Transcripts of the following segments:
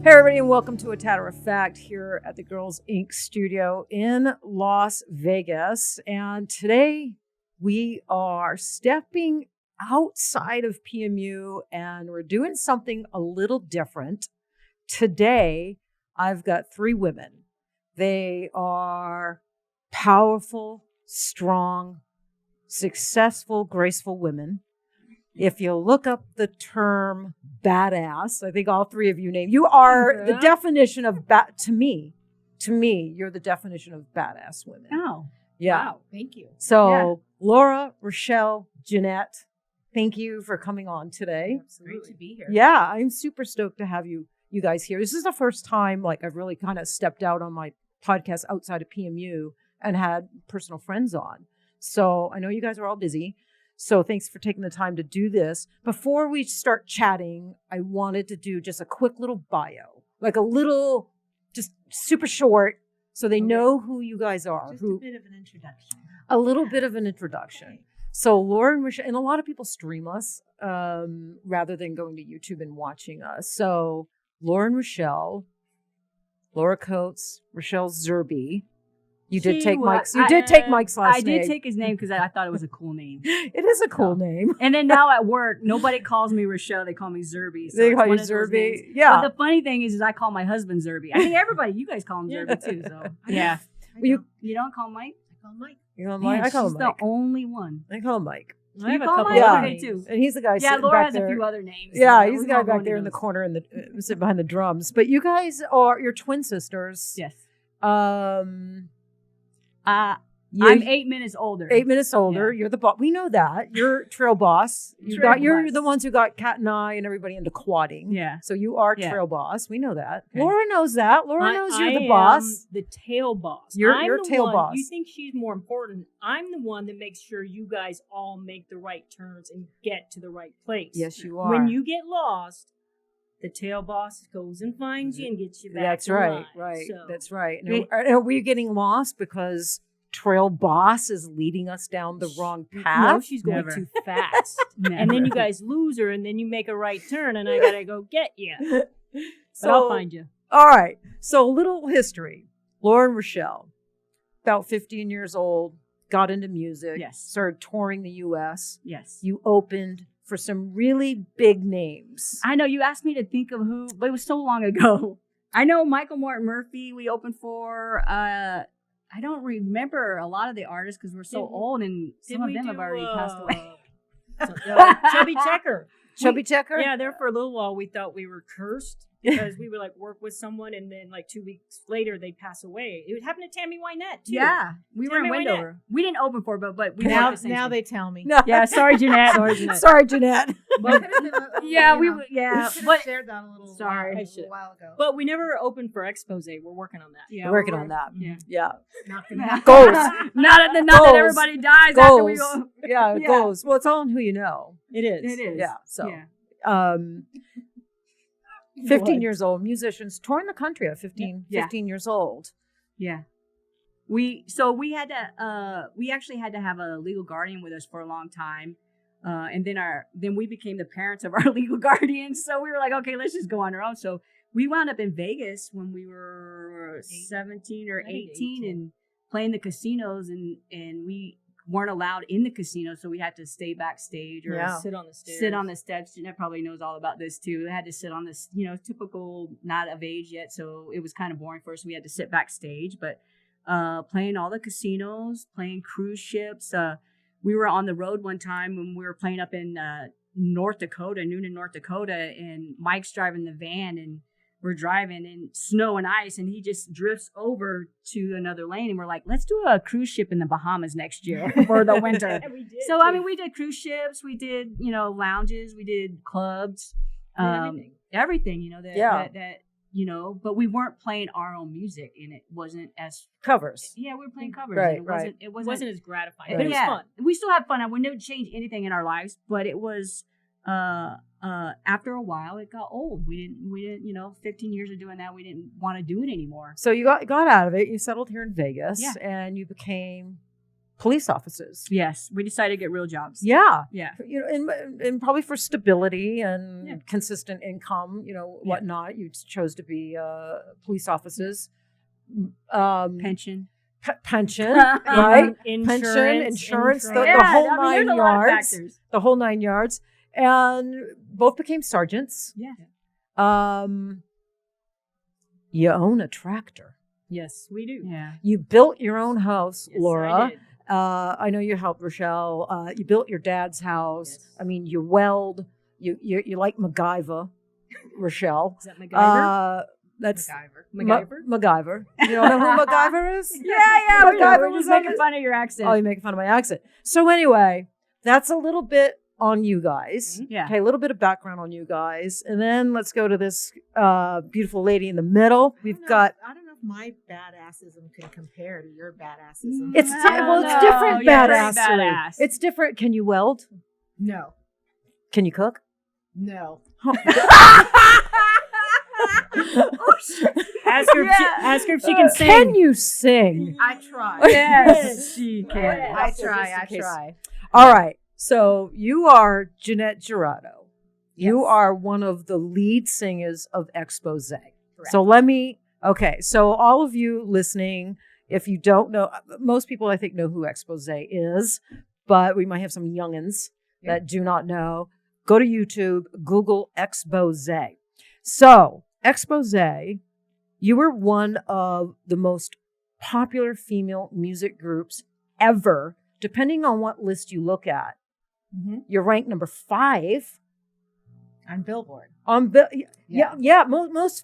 Hey everybody, and welcome to a Tatter-a-fact here at the Girlz Inc. studio in Las Vegas. And today we are stepping outside of PMU and we're doing something a little different. Today, I've got three women. They are powerful, strong, successful, graceful women. If you look up the term badass, I think all three of you name, you are the definition of, to me, you're the definition of badass women. Oh, yeah. Wow, thank you. So Laura, Rashell, Jeanette, thank you for coming on today. Absolutely. Great to be here. Yeah, I'm super stoked to have you guys here. This is the first time I've really kind of stepped out on my podcast outside of PMU and had personal friends on. So I know you guys are all busy. So thanks for taking the time to do this. Before we start chatting, I wanted to do just a quick little bio, just super short, so they know who you guys are. Just a bit of an introduction. A little bit of an introduction. Okay. So Laura and Rashell, and a lot of people stream us rather than going to YouTube and watching us. So Laura and Rashell, Laura Coates, Rashell Zerbe. You did take Mike's last name. I did take his name because I thought it was a cool name. It is a cool name. And then now at work, nobody calls me Rashell. They call me Zerbe. So they call you Zerbe. Yeah. But the funny thing is I call my husband Zerbe. I think you guys call him Zerbe too. So yeah. You don't call Mike? I call Mike. You call Mike? I call him Mike. He's the only one. I call him Mike. I have a couple other names too. And he's the guy sitting Laura back there. has a few other names. Yeah, he's the guy back there in the corner and sitting behind the drums. But you guys are twin sisters. Yes. I'm 8 minutes older. 8 minutes older. Yeah. You're the boss. We know that. You're trail boss. You're the ones who got Kat and I and everybody into quadding. Yeah. So you are trail boss. We know that. Okay. Laura knows that. Laura knows you're the boss. The tail boss. You're tail boss. You think she's more important. I'm the one that makes sure you guys all make the right turns and get to the right place. Yes, you are. When you get lost, the tail boss goes and finds you and gets you back. That's right. Right. So, that's right. And are we getting lost because trail boss is leading us down the wrong path? No, she's going too fast. And then you guys lose her, and then you make a right turn, and I gotta go get you. So I'll find you. All right. So a little history. Laura and Rashell, about 15 years old, got into music. Yes. Started touring the U.S. Yes. You opened for some really big names. I know you asked me to think of who, but it was so long ago. I know Michael Martin Murphey we opened for. I don't remember a lot of the artists because we're so old and some of them have already passed away. Chubby Checker. Chubby Checker? Yeah, there for a little while we thought we were cursed because we would work with someone and then 2 weeks later they'd pass away. It would happen to Tammy Wynette too. Yeah, we were in Wendover. We didn't open for, but we now they tell me. No. Yeah, sorry Jeanette. Sorry Jeanette. But, shared that a little. Sorry, a while ago. But we never opened for Expose. We're working on that. Yeah, we're working on that. Yeah. Goals. Not that everybody dies goals. After we go. Yeah, goals. Well, it's all in who you know. It is. Yeah. So. Yeah. 15 years old, musicians touring the country at 15 years old. Yeah. We actually had to have a legal guardian with us for a long time. And then we became the parents of our legal guardians. So we were like, okay, let's just go on our own. So we wound up in Vegas when we were 17 or 18 and playing the casinos and we weren't allowed in the casino, so we had to stay backstage or sit on the stairs. Sit on the steps. Jeanette probably knows all about this too. They had to sit on this, typical not of age yet, so it was kind of boring for us. We had to sit backstage, but playing all the casinos, playing cruise ships. We were on the road one time when we were playing up in North Dakota, Noonan, North Dakota, and Mike's driving the van and we're driving in snow and ice and he just drifts over to another lane and we're like, let's do a cruise ship in the Bahamas next year for the winter. We did, so, we did cruise ships, we did, lounges, we did clubs, everything, but we weren't playing our own music and it wasn't as covers. Yeah, we were playing covers. Right, It wasn't as gratifying, right. but it was fun. We still had fun. I would never change anything in our lives, but it was, after a while it got old. We didn't 15 years of doing that, we didn't want to do it anymore. So you got out of it, you settled here in Vegas and you became police officers. Yes, we decided to get real jobs. Yeah. Yeah. You know, and probably for stability and consistent income, you know, whatnot. You chose to be police officers. Pension. Pension, right? Insurance, the whole 9 yards. The whole 9 yards. And both became sergeants. Yeah. You own a tractor. Yes, we do. Yeah. You built your own house, Yes, Laura. I did. I know you helped Rashell. You built your dad's house. Yes. I mean, you weld. You like MacGyver, Rashell. Is that MacGyver? That's MacGyver? MacGyver. You don't know who MacGyver is? Yeah. MacGyver We're was just making fun of your accent. Oh, you're making fun of my accent. So anyway, that's a little bit on you guys. Yeah. Okay, a little bit of background on you guys. And then let's go to this beautiful lady in the middle. We've got... I don't know if my badassism can compare to your badassism. It's different badassery. Badass. It's different. Can you weld? No. Can you cook? No. Ask her if she can sing. Can you sing? I try. Yes, she can. I try. All right. So you are Jeanette Jurado. You Yes. are one of the lead singers of Expose. Correct. So so all of you listening, if you don't know, most people I think know who Expose is, but we might have some youngins that do not know. Go to YouTube, Google Expose. So Expose, you were one of the most popular female music groups ever, depending on what list you look at. Mm-hmm. You're ranked number 5 On Billboard. on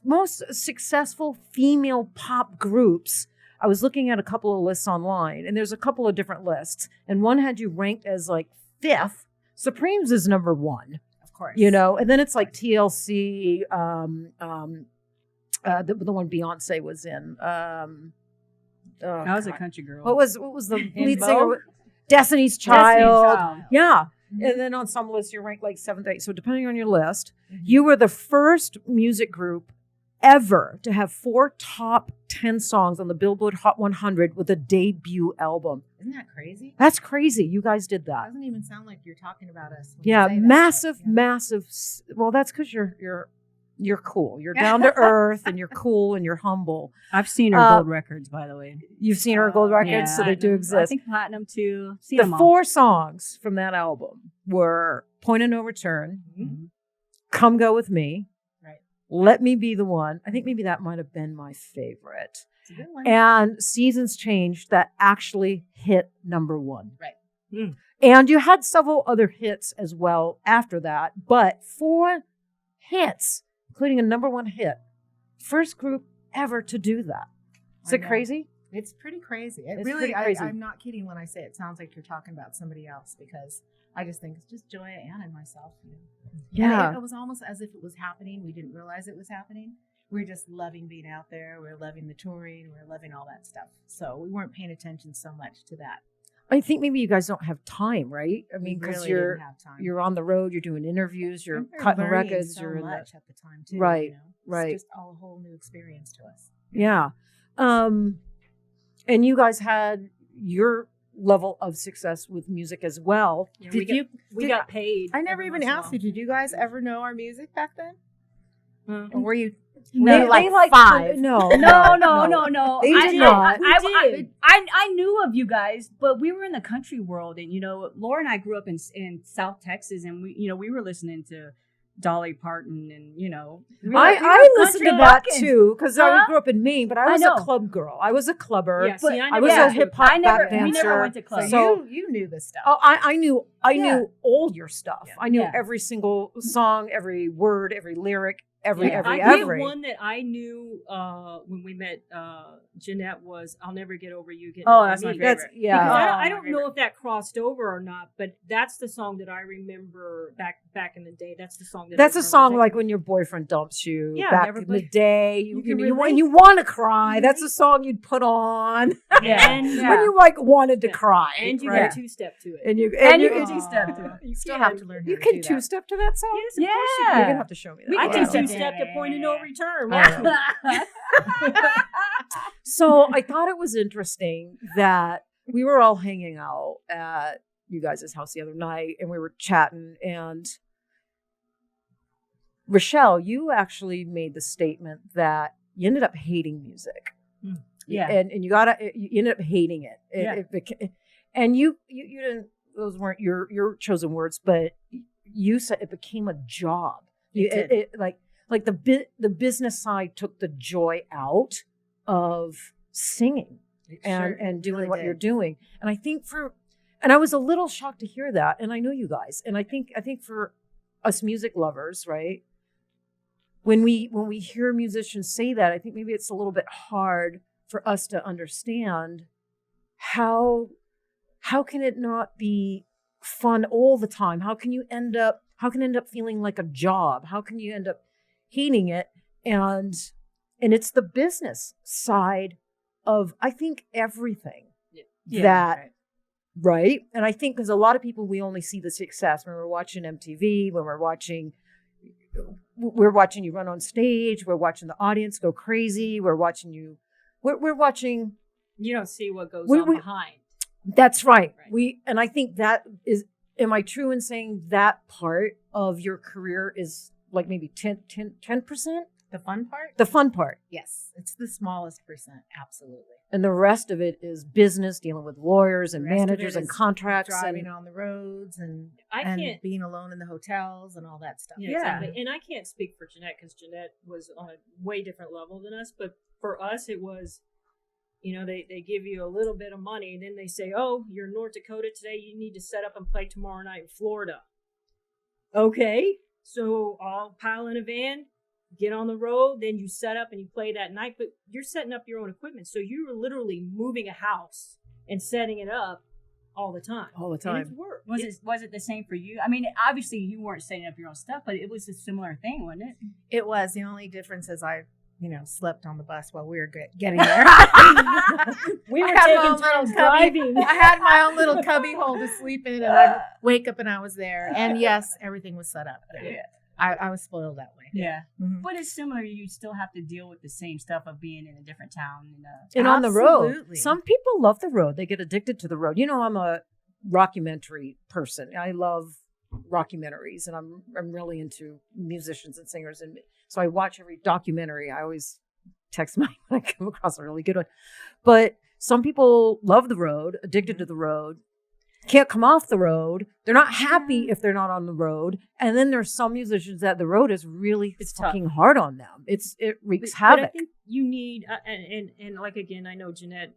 most successful female pop groups. I was looking at a couple of lists online, and there's a couple of different lists, and one had you ranked as like 5th. Supremes is number 1, Of course. you know, and then it's like TLC, the one Beyonce was in. I was a country girl. What was the lead Vogue? singer? Destiny's Child. Child. Yeah. Mhm. And then on some lists, you're ranked like 7th, 8th. So depending on your list, you were the first music group ever to have 4 top 10 songs on the Billboard Hot 100 with a debut album. Isn't that crazy? That's crazy. You guys did that. Doesn't even sound like you're talking about us. when you Yeah, say that. massive, Yeah. massive. Well, that's because you're cool. You're down to earth, and you're cool, and you're humble. I've seen her gold records, by the way. You've seen our gold records, Yeah. so they do I exist. think platinum too. Seen The them all. 4 songs from that album were Point of No Return, Mhm. Come Go With Me, Right. Let Me Be the One. I think maybe that might have been my favorite. It's a good one. And Seasons Changed that actually hit number 1. Right. Mm. And you had several other hits as well after that, but 4 hits, including a number 1 hit. First group ever to do that. Is I it know. crazy? It's pretty crazy. It's Really, pretty crazy. I'm not kidding when I say it sounds like you're talking about somebody else, because I just think it's just Joya, Ann, and myself. You know? Yeah. And it was almost as if it was happening. We didn't realize it was happening. We were just loving being out there. We were loving the touring. We were loving all that stuff. So we weren't paying attention so much to that. I think maybe you guys don't have time, right? I mean, We because really you're didn't have time. you're on the road, you're doing interviews, you're And we're cutting learning records, so you're in much at the time too. Right, You know? right. It's just all a whole new experience to us. yeah. And you guys had your level of success with music as well. Yeah, Did we got paid. I never every even once in a asked while. you. Did you guys ever know our music back then? Mm. Or were you? They were like liked- 5. No, No. They did not. I knew of you guys, but we were in the country world, and Laura and I grew up in South Texas, and we were listening to Dolly Parton, and I listened to that rockins'. too because I Huh? grew up in Maine, but I was know. a club girl. I was a clubber. Yeah, see, I was never a went to hip hop I never- back we dancer. never went to clubs. So you knew this stuff. oh, I knew Yeah. all your stuff. Yeah. I knew Yeah. every single song, every word, every lyric, every. I think one that I knew when we met Jeanette was "I'll Never Get Over You." Getting Oh, Over that's my Me. favorite. That's Because yeah. I Oh, don't my know if that crossed over or not, but that's the song that I remember back in the day. That's the song that That's I a remember. song like when your boyfriend dumps you Yeah, back in the everybody- day. you You can know, relate. when you want to cry, that's a song you'd put on and when you like wanted to Yeah. cry. and you right? can 2-step to it. and you And you you can two-step to it. You still have to learn how You to can do that. 2-step to that song. Yes, of course you You're Yeah. gonna have to show me that. I Wow. can Wow. 2-step to point of no return. So I thought it was interesting that we were all hanging out at you guys' house the other night, and we were chatting, and Rashell, you actually made the statement that you ended up hating music. Yeah. And you ended up hating it. And you didn't, those weren't your chosen words, but you said it became a job. Like the business side took the joy out of singing and doing really what did. you're doing. And I think and I was a little shocked to hear that. And I know you guys. And I think for us music lovers, right? When we hear musicians say that, I think maybe it's a little bit hard for us to understand how can it not be fun all the time? How can it end up feeling like a job? How can you end up hating it? And it's the business side of, I think, everything right? And I think because a lot of people, we only see the success when we're watching MTV, when we're watching you run on stage, we're watching the audience go crazy, we're watching you don't see what goes on behind. That's right. And I think that is, am I true in saying that part of your career is like maybe 10%? The fun part? The fun part. Yes. It's the smallest percent. Absolutely. And the rest of it is business, dealing with lawyers and managers and contracts. Driving on the roads and being alone in the hotels and all that stuff. Yeah, exactly. And I can't speak for Jeanette because Jeanette was on a way different level than us. But for us, it was, they give you a little bit of money and then they say, oh, you're in North Dakota today. You need to set up and play tomorrow night in Florida. Okay. So I'll pile in a van, get on the road, then you set up and you play that night, but you're setting up your own equipment. So you were literally moving a house and setting it up all the time. And it's work. Was it the same for you? I mean, obviously you weren't setting up your own stuff, but it was a similar thing, wasn't it? It was. The only difference is I slept on the bus while we were getting there. We were taking turns driving. I had my own little cubby hole to sleep in, and I'd wake up and I was there. And yes, everything was set up. Yeah. I was spoiled that way. Yeah. Mm-hmm. But it's similar. You still have to deal with the same stuff of being in a different town. And on the road. Some people love the road. They get addicted to the road. I'm a rockumentary person. I love rockumentaries, and I'm really into musicians and singers. And so I watch every documentary. I always text when I come across a really good one. But some people love the road, addicted to the road. Can't come off the road. They're not happy if they're not on the road. And then there's some musicians that the road is really fucking hard on them. It wreaks havoc. But I think you need, and like, again, I know Jeanette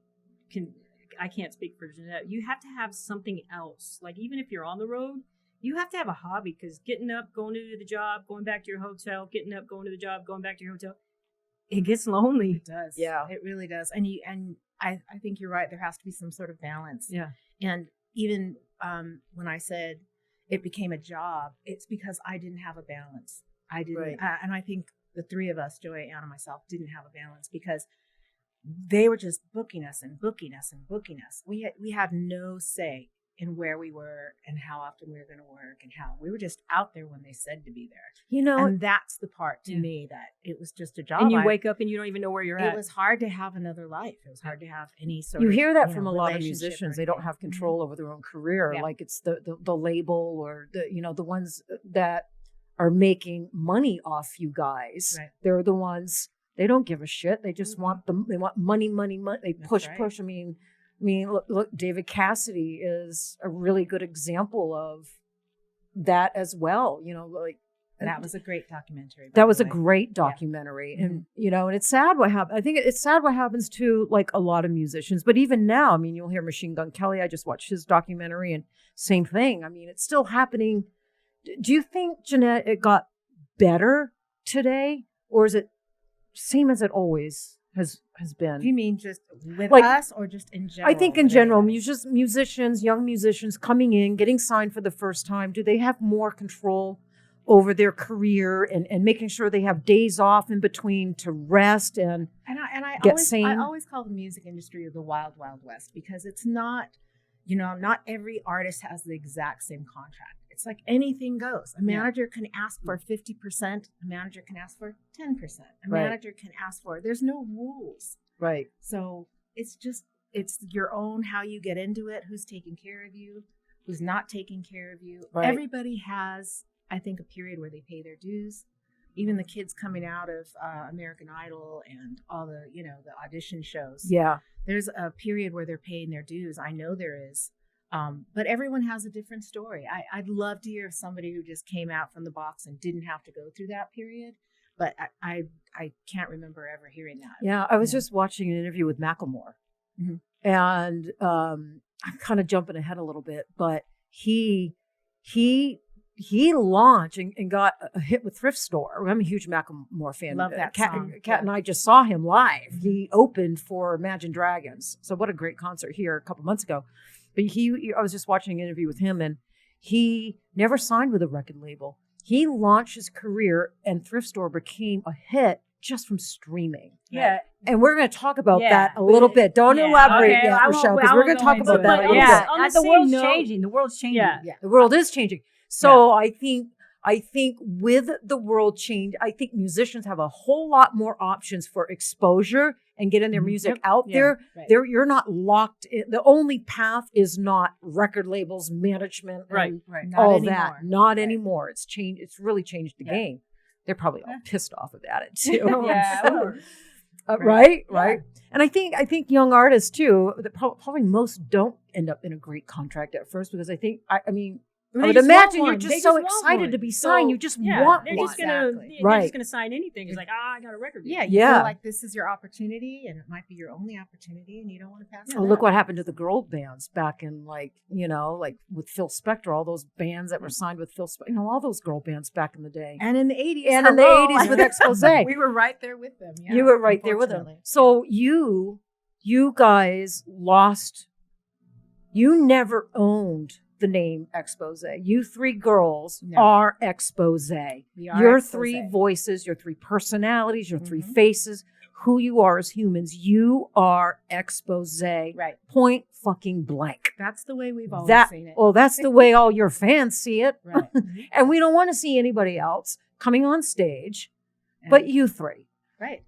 I can't speak for Jeanette. You have to have something else. Like, even if you're on the road, you have to have a hobby, because getting up, going to the job, going back to your hotel, getting up, going to the job, going back to your hotel, it gets lonely. It does. Yeah. It really does. And I think you're right. There has to be some sort of balance. Yeah. And even when I said it became a job, it's because I didn't have a balance. I didn't. Right. And I think the three of us, Joy, Anna, and myself, didn't have a balance because they were just booking us and booking us and booking us. We had no say in where we were and how often we were going to work and how we were just out there when they said to be there. And that's the part to me that it was just a job. And you wake up and you don't even know where you're at. It was hard to have another life. It was hard to have any sort You of, hear that from a lot of relationship musicians. or They don't anything. have control over their own career. Yeah. Like it's the label or the ones that are making money off you guys. Right. They're the ones, they don't give a shit. They just want they want money. They push. I mean, look, David Cassidy is a really good example of that as well. That was a great documentary. That was a great documentary. Yeah. And, and it's sad what happened. I think it's sad what happens to like a lot of musicians, but even now, I mean, you'll hear Machine Gun Kelly. I just watched his documentary and same thing. I mean, it's still happening. Do you think, Jeanette, it got better today, or is it same as it always has been? Do you mean just with Like, us or just in general? I think in general, musicians, young musicians coming in, getting signed for the first time, do they have more control over their career and making sure they have days off in between to rest and I get always, sane? I always call the music industry the wild, wild west, because it's not, not every artist has the exact same contract. It's like anything goes. A manager can ask for 50%. A manager can ask for 10%. A manager can ask for, there's no rules. Right. So it's it's your own, how you get into it, who's taking care of you, who's not taking care of you. Right. Everybody has, I think, a period where they pay their dues. Even the kids coming out of American Idol and all the, the audition shows. Yeah. There's a period where they're paying their dues. I know there is. But everyone has a different story. I'd love to hear of somebody who just came out from the box and didn't have to go through that period. But I can't remember ever hearing that. Yeah. I was just watching an interview with Macklemore. Mm-hmm. And I'm kind of jumping ahead a little bit, but he launched and got a hit with Thrift Store. I'm a huge Macklemore fan. Love that song. Kat and I just saw him live. He opened for Imagine Dragons. So what a great concert here a couple months ago. But I was just watching an interview with him, and he never signed with a record label. He launched his career, and Thrift Store became a hit just from streaming. Yeah. And we're going to talk about Yeah. that a little bit. Don't elaborate Okay, yet, I won't- Rashell, because I we're won't going to go talk into about it. that But a little yeah, bit. on the The same world's note- changing. The world's changing. Yeah. The world is changing. So I think with the world change, I think musicians have a whole lot more options for exposure and getting their music out there. Right. You're not locked in. The only path is not record labels, management, Right. and Right. Not all anymore. that. Not anymore. It's changed. It's really changed the game. They're probably all pissed off about it too. Yeah. Right. And I think young artists too, that probably most don't end up in a great contract at first, because I would just imagine want you're one. just They so just want excited one. to be signed. So, You just Yeah, want they're one. just gonna Exactly. they're Right. just gonna sign anything. It's like, I got a record deal. Yeah, you Yeah. feel like this is your opportunity, and it might be your only opportunity, and you don't want to pass it Oh, look up. what happened to the girl bands back in like with Phil Spector, all those bands that were signed with Phil Spector, all those girl bands back in the day. And in the 80s. And in the 80s with Expose. We were right there with them. Yeah, You were right there with them. unfortunately. So you guys lost, you never owned the name Expose. You three girls No. are Expose. We are Your Expose. three voices, your three personalities, your three Mhm. faces, who you are as humans. You are Expose. Right. Point fucking blank. That's the way we've always That, seen it. well, that's the way all your fans see it. Right. And we don't want to see anybody else coming on stage but you three. Right.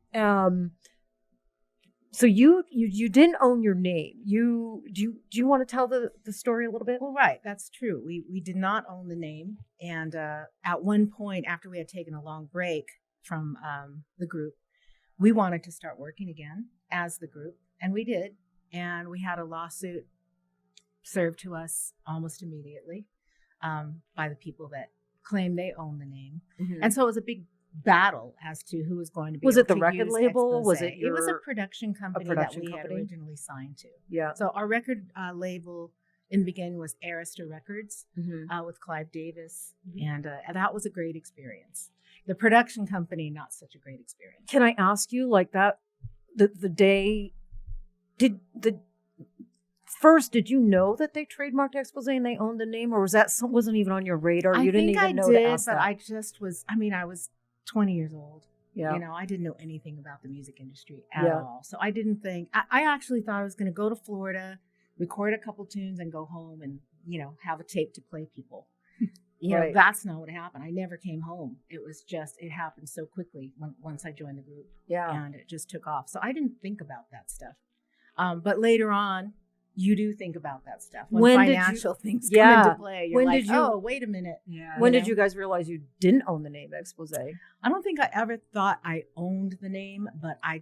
So you didn't own your name. Do you want to tell the story a little bit? Well, right. That's true. We did not own the name. And at one point, after we had taken a long break from the group, we wanted to start working again as the group. And we did. And we had a lawsuit served to us almost immediately by the people that claim they own the name. Mm-hmm. And so it was a big battle as to who was going to be Was able it the to record use label? Expose. Was it It was a your- production company production that we company? had originally signed to. Yeah. So our record label in the beginning was Arista Records Mm-hmm. with Clive Davis, and that was a great experience. The production company, not such a great experience. Can I ask you, like that, the day, did you know that they trademarked Expose and they owned the name, or wasn't even on your radar? I You didn't think even I know did, to ask but that. I just was. I mean, I was 20 years old. Yeah. You know, I didn't know anything about the music industry at Yeah. all. So I didn't think. I actually thought I was going to go to Florida, record a couple tunes, and go home and have a tape to play people. Right. That's not what happened. I never came home. It was just, it happened so quickly once I joined the group, Yeah. and it just took off. So I didn't think about that stuff. But later on, you do think about that stuff. When When did you- financial things Yeah. come into play, you're When like, did you- oh, wait a minute. Yeah. When you did know? you guys realize you didn't own the name Expose? I don't think I ever thought I owned the name, but I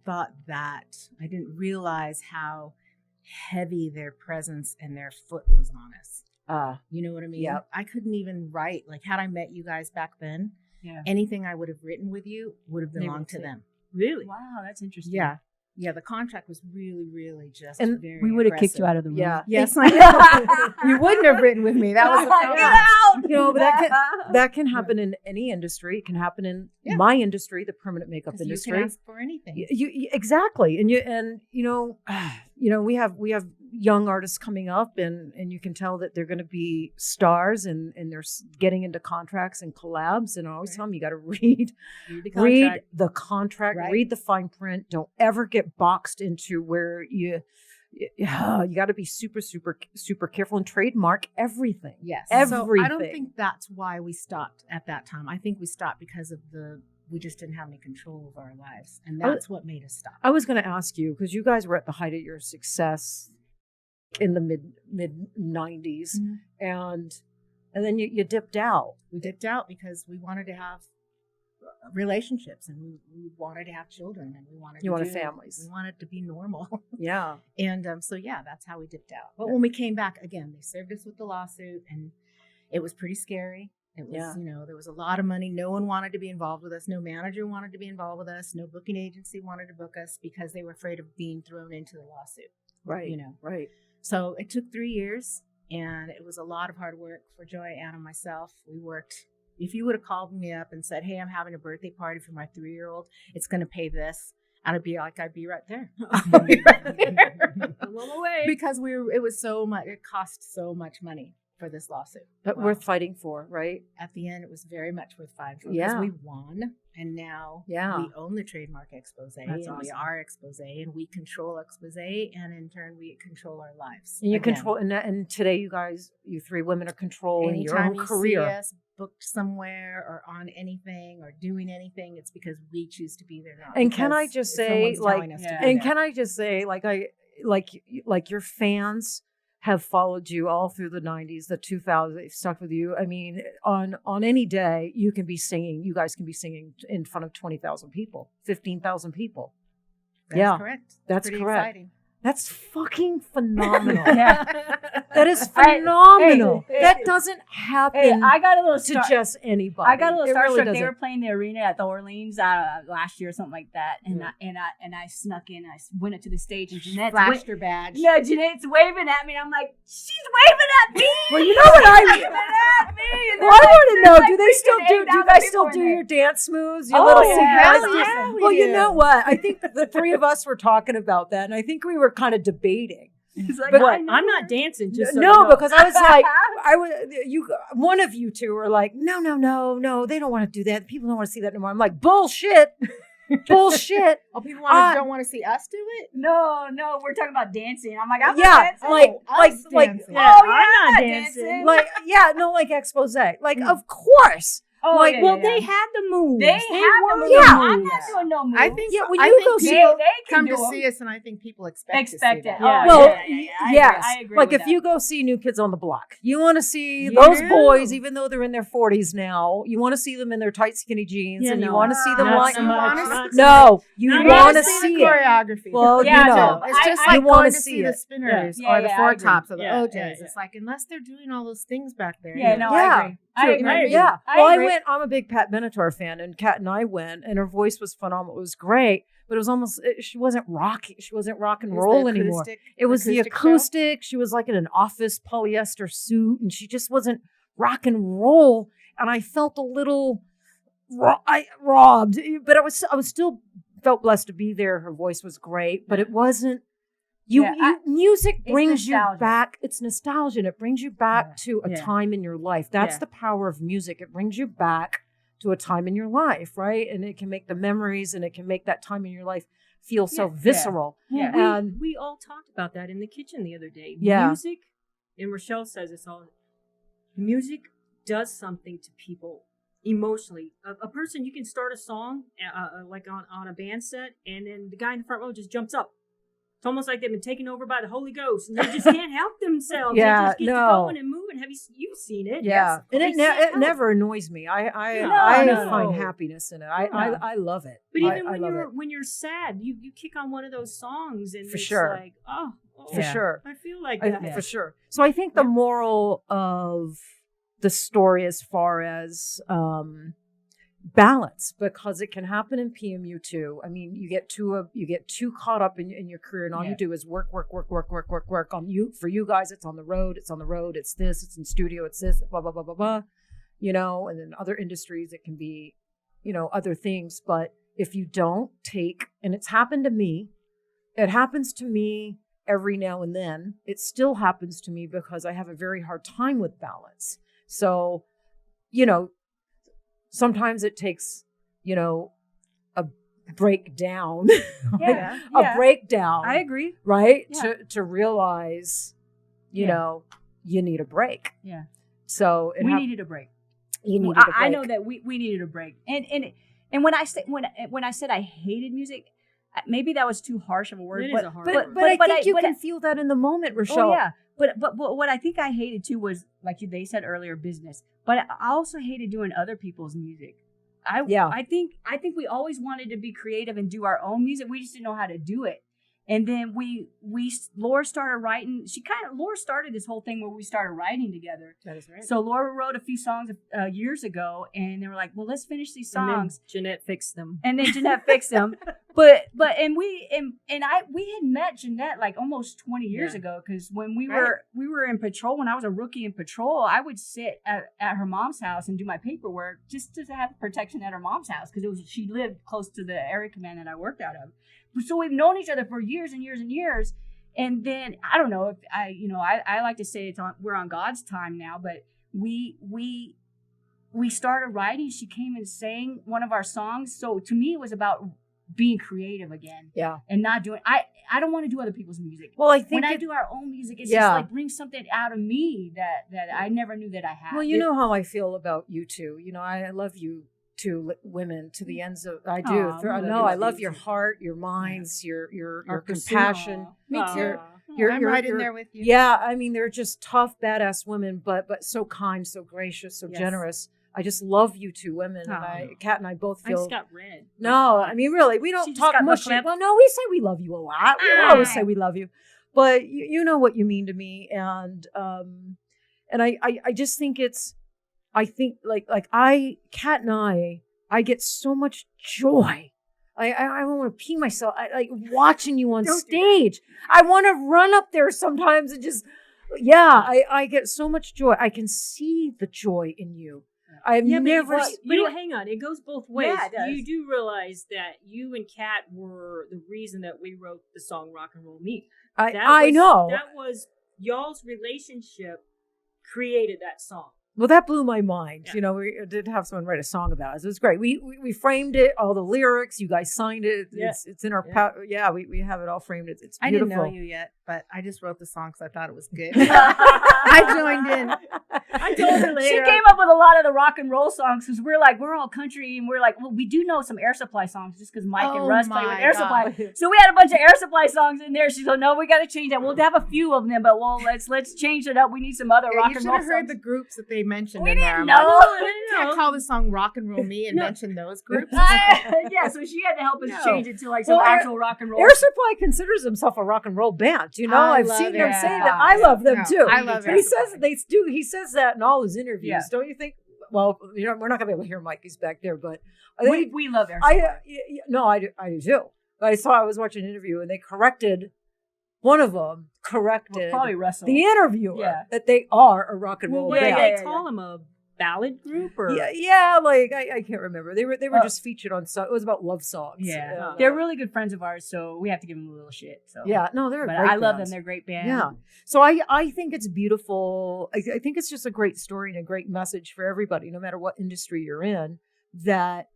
thought that I didn't realize how heavy their presence and their foot was on us. You know what I mean? Yep. I couldn't even write. Like, had I met you guys back then, Yeah. anything I would have written with you would have They belonged would to say- them. Really? Wow, that's interesting. Yeah. Yeah, the contract was really, really just And very We would have kicked you aggressive. out of the room. Yeah. Yes, I know. You wouldn't have written with me. That was the problem. But that can happen in any industry. It can happen in Yeah. my industry, the permanent makeup 'Cause you industry. can ask for anything. You exactly, and we have young artists coming up, and you can tell that they're going to be stars, and they're getting into contracts and collabs. And I always tell them, you got to read the contract, Right. read the fine print. Don't ever get boxed into where you got to be super, super, super careful and trademark everything. Yes. So I don't Everything. think that's why we stopped at that time. I think we stopped because of the we just didn't have any control over our lives. And that's what made us stop. I was going to ask you, because you guys were at the height of your success in the mid 90s, and then you dipped out. We dipped out because we wanted to have relationships, and we wanted to have children, and we wanted families. We wanted to be normal. Yeah. And so that's how we dipped out. But when we came back again, they served us with the lawsuit, and it was pretty scary. It was, there was a lot of money. No one wanted to be involved with us. No manager wanted to be involved with us. No booking agency wanted to book us because they were afraid of being thrown into the lawsuit. Right. Right. So it took 3 years, and it was a lot of hard work for Joy, Anna, and myself. We worked. If you would have called me up and said, hey, I'm having a birthday party for my 3-year-old, it's going to pay this, I'd be right there. I'm on my way. Because it was so much, it cost so much money for this lawsuit. But worth fighting for, right? At the end, it was very much worth fighting for. Yeah. Because we won, and now we own the trademark Expose, and awesome. we are Expose, and we control Expose, and in turn, we control our lives. And you control, and today you 3 women are controlling your own career. See us booked somewhere or on anything or doing anything, it's because we choose to be there now. And can I just say, like your fans have followed you all through the 90s, the 2000s, they've stuck with you. I mean, on any day, you guys can be singing in front of 20,000 people, 15,000 people. That's correct. That's pretty correct. Exciting. That's fucking phenomenal. That is phenomenal. That doesn't happen I got a little to just anybody. I got a little starstruck. Really they were playing the arena at the Orleans last year or something like that, and I snuck in. I went up to the stage, and Jeanette flashed her badge. Yeah, Jeanette's waving at me, and I'm like, she's waving at me. Well, you know what I mean. At me. Well, I want to know. Do they still do? Do you guys still do your dance moves? Your little yeah, well, you know what? I think the 3 of us were talking about that, and I think we were kind of debating. Like, but I'm not dancing. Just because I was like, one of you 2 were like, no, they don't want to do that. People don't want to see that anymore. I'm like, bullshit. Bullshit. Oh, people don't want to see us do it? No, we're talking about dancing. I'm like, I'm dancing. I'm not dancing. Like Expose. Like, of course. Oh, they had the moves. They had the moves. Yeah. I'm not doing no moves. I think when you go see people come to see us, and I think people expect to see it. that. I agree like with if you go see New Kids on the Block, you want to see those boys, even though they're in their 40s now. You want to see them in their tight, skinny jeans, and you want to see them like you want to see the choreography. Well, it's just like you want going to see the spinners or the four tops or the OJs. It's like unless they're doing all those things back there. I agree. Yeah. Well, I'm a big Pat Benatar fan, and Kat and I went, and her voice was phenomenal. It was great, but it was almost, she wasn't rock and roll anymore. It was the acoustic. She was like in an office polyester suit, and she just wasn't rock and roll. And I felt a little robbed, but I was still felt blessed to be there. Her voice was great, but it wasn't. Music brings you back. It's nostalgia. And it brings you back to a time in your life. That's the power of music. It brings you back to a time in your life, right? And it can make the memories, and it can make that time in your life feel so visceral. Yeah. And we all talked about that in the kitchen the other day. Yeah. Music, and Rashell says it's all, music does something to people emotionally. A person, you can start a song like on a band set, and then the guy in the front row just jumps up. It's almost like they've been taken over by the Holy Ghost, and they just can't help themselves. They just get to going and moving. Have you've seen it? Yeah, yes. And it never annoys me. I find happiness in it. I love it. But even when you're sad, you kick on one of those songs, and it's like, for sure. I feel like that for sure. So I think the moral of the story, as far as balance, because it can happen in PMU too. I mean, you get too caught up in your career, and all you do is work. On you, for you guys, it's on the road. It's this. It's in studio. It's this. Blah blah blah blah blah. And in other industries, it can be, other things. But if you don't take, and it's happened to me, it happens to me every now and then. It still happens to me because I have a very hard time with balance. So, sometimes it takes, a breakdown. A breakdown. I agree. Right? Yeah. To realize, you need a break. Yeah. So we needed a break. You needed a break. I know that we needed a break. And And when I said I hated music, maybe that was too harsh of a word. It is a hard But word. I think you can feel that in the moment, Rashell. Oh yeah, but what I think I hated too was they said earlier, business. But I also hated doing other people's music. I think we always wanted to be creative and do our own music. We just didn't know how to do it. And then Laura started writing. Laura started this whole thing where we started writing together. That is right. So Laura wrote a few songs years ago, and they were like, "Well, let's finish these songs." And then Jeanette fixed them. But we had met Jeanette like almost 20 years ago, because when we were in patrol, when I was a rookie in patrol, I would sit at her mom's house and do my paperwork just to have protection at her mom's house, because she lived close to the area command that I worked out of. So we've known each other for years and years and years. And then I don't know if I like to say we're on God's time now, but we started writing. She came and sang one of our songs. So to me, it was about being creative again. Yeah. And not doing, I don't want to do other people's music. Well, I think when I do our own music, it's just like brings something out of me that I never knew that I had. Well, you know how I feel about you two. I love you two women to the ends of. I do. I love your heart, your minds, your compassion. Me too. I'm right in there with you. Yeah, I mean, they're just tough, badass women, but so kind, so gracious, so generous. I just love you two women, and Kat and I both feel. I just got red. No, I mean, really, we don't talk much. Well, no, we say we love you a lot. We always say we love you, but you know what you mean to me, and I just think it's. I think Kat and I get so much joy. I want to pee myself. I like watching you on stage. I want to run up there sometimes and just, I get so much joy. I can see the joy in you. I've never. But hang on, it goes both ways. Yeah, it does. You do realize that you and Kat were the reason that we wrote the song "Rock and Roll Me." I know that was y'all's relationship created that song. Well, that blew my mind. Yeah. We did have someone write a song about it. It was great. We framed it, all the lyrics. You guys signed it. Yeah. It's in our we have it all framed. It's beautiful. I didn't know you yet, but I just wrote the song because I thought it was good. I joined in. I told her later. She came up with a lot of the rock and roll songs because we're all country, and we're like, well, we do know some Air Supply songs just because Mike and Russ play with Air Supply. So we had a bunch of Air Supply songs in there. She's like, no, we got to change that. We'll have a few of them, but let's change it up. We need some other rock and roll songs. You should have heard the groups that they mentioned. We in didn't there. know. Can't call the song "Rock and Roll Me" and mention those groups. So she had to help us change it to like some actual rock and roll. Air Supply considers himself a rock and roll band. I've seen him say that. I love them too. I love it. He says they do. He says that in all his interviews. Don't you think? Well, we're not gonna be able to hear Mike. He's back there, but we love Air Supply. I do too. But I was watching an interview and they corrected. One of them corrected probably Russell, the interviewer, that they are a rock and roll band. They call them a ballad group, or I can't remember. They were just featured on songs. It was about love songs. Yeah, they're really good friends of ours, so we have to give them a little shit. So they're. But I love them. They're a great band. Yeah, so I think it's beautiful. I think it's just a great story and a great message for everybody, no matter what industry you're in. That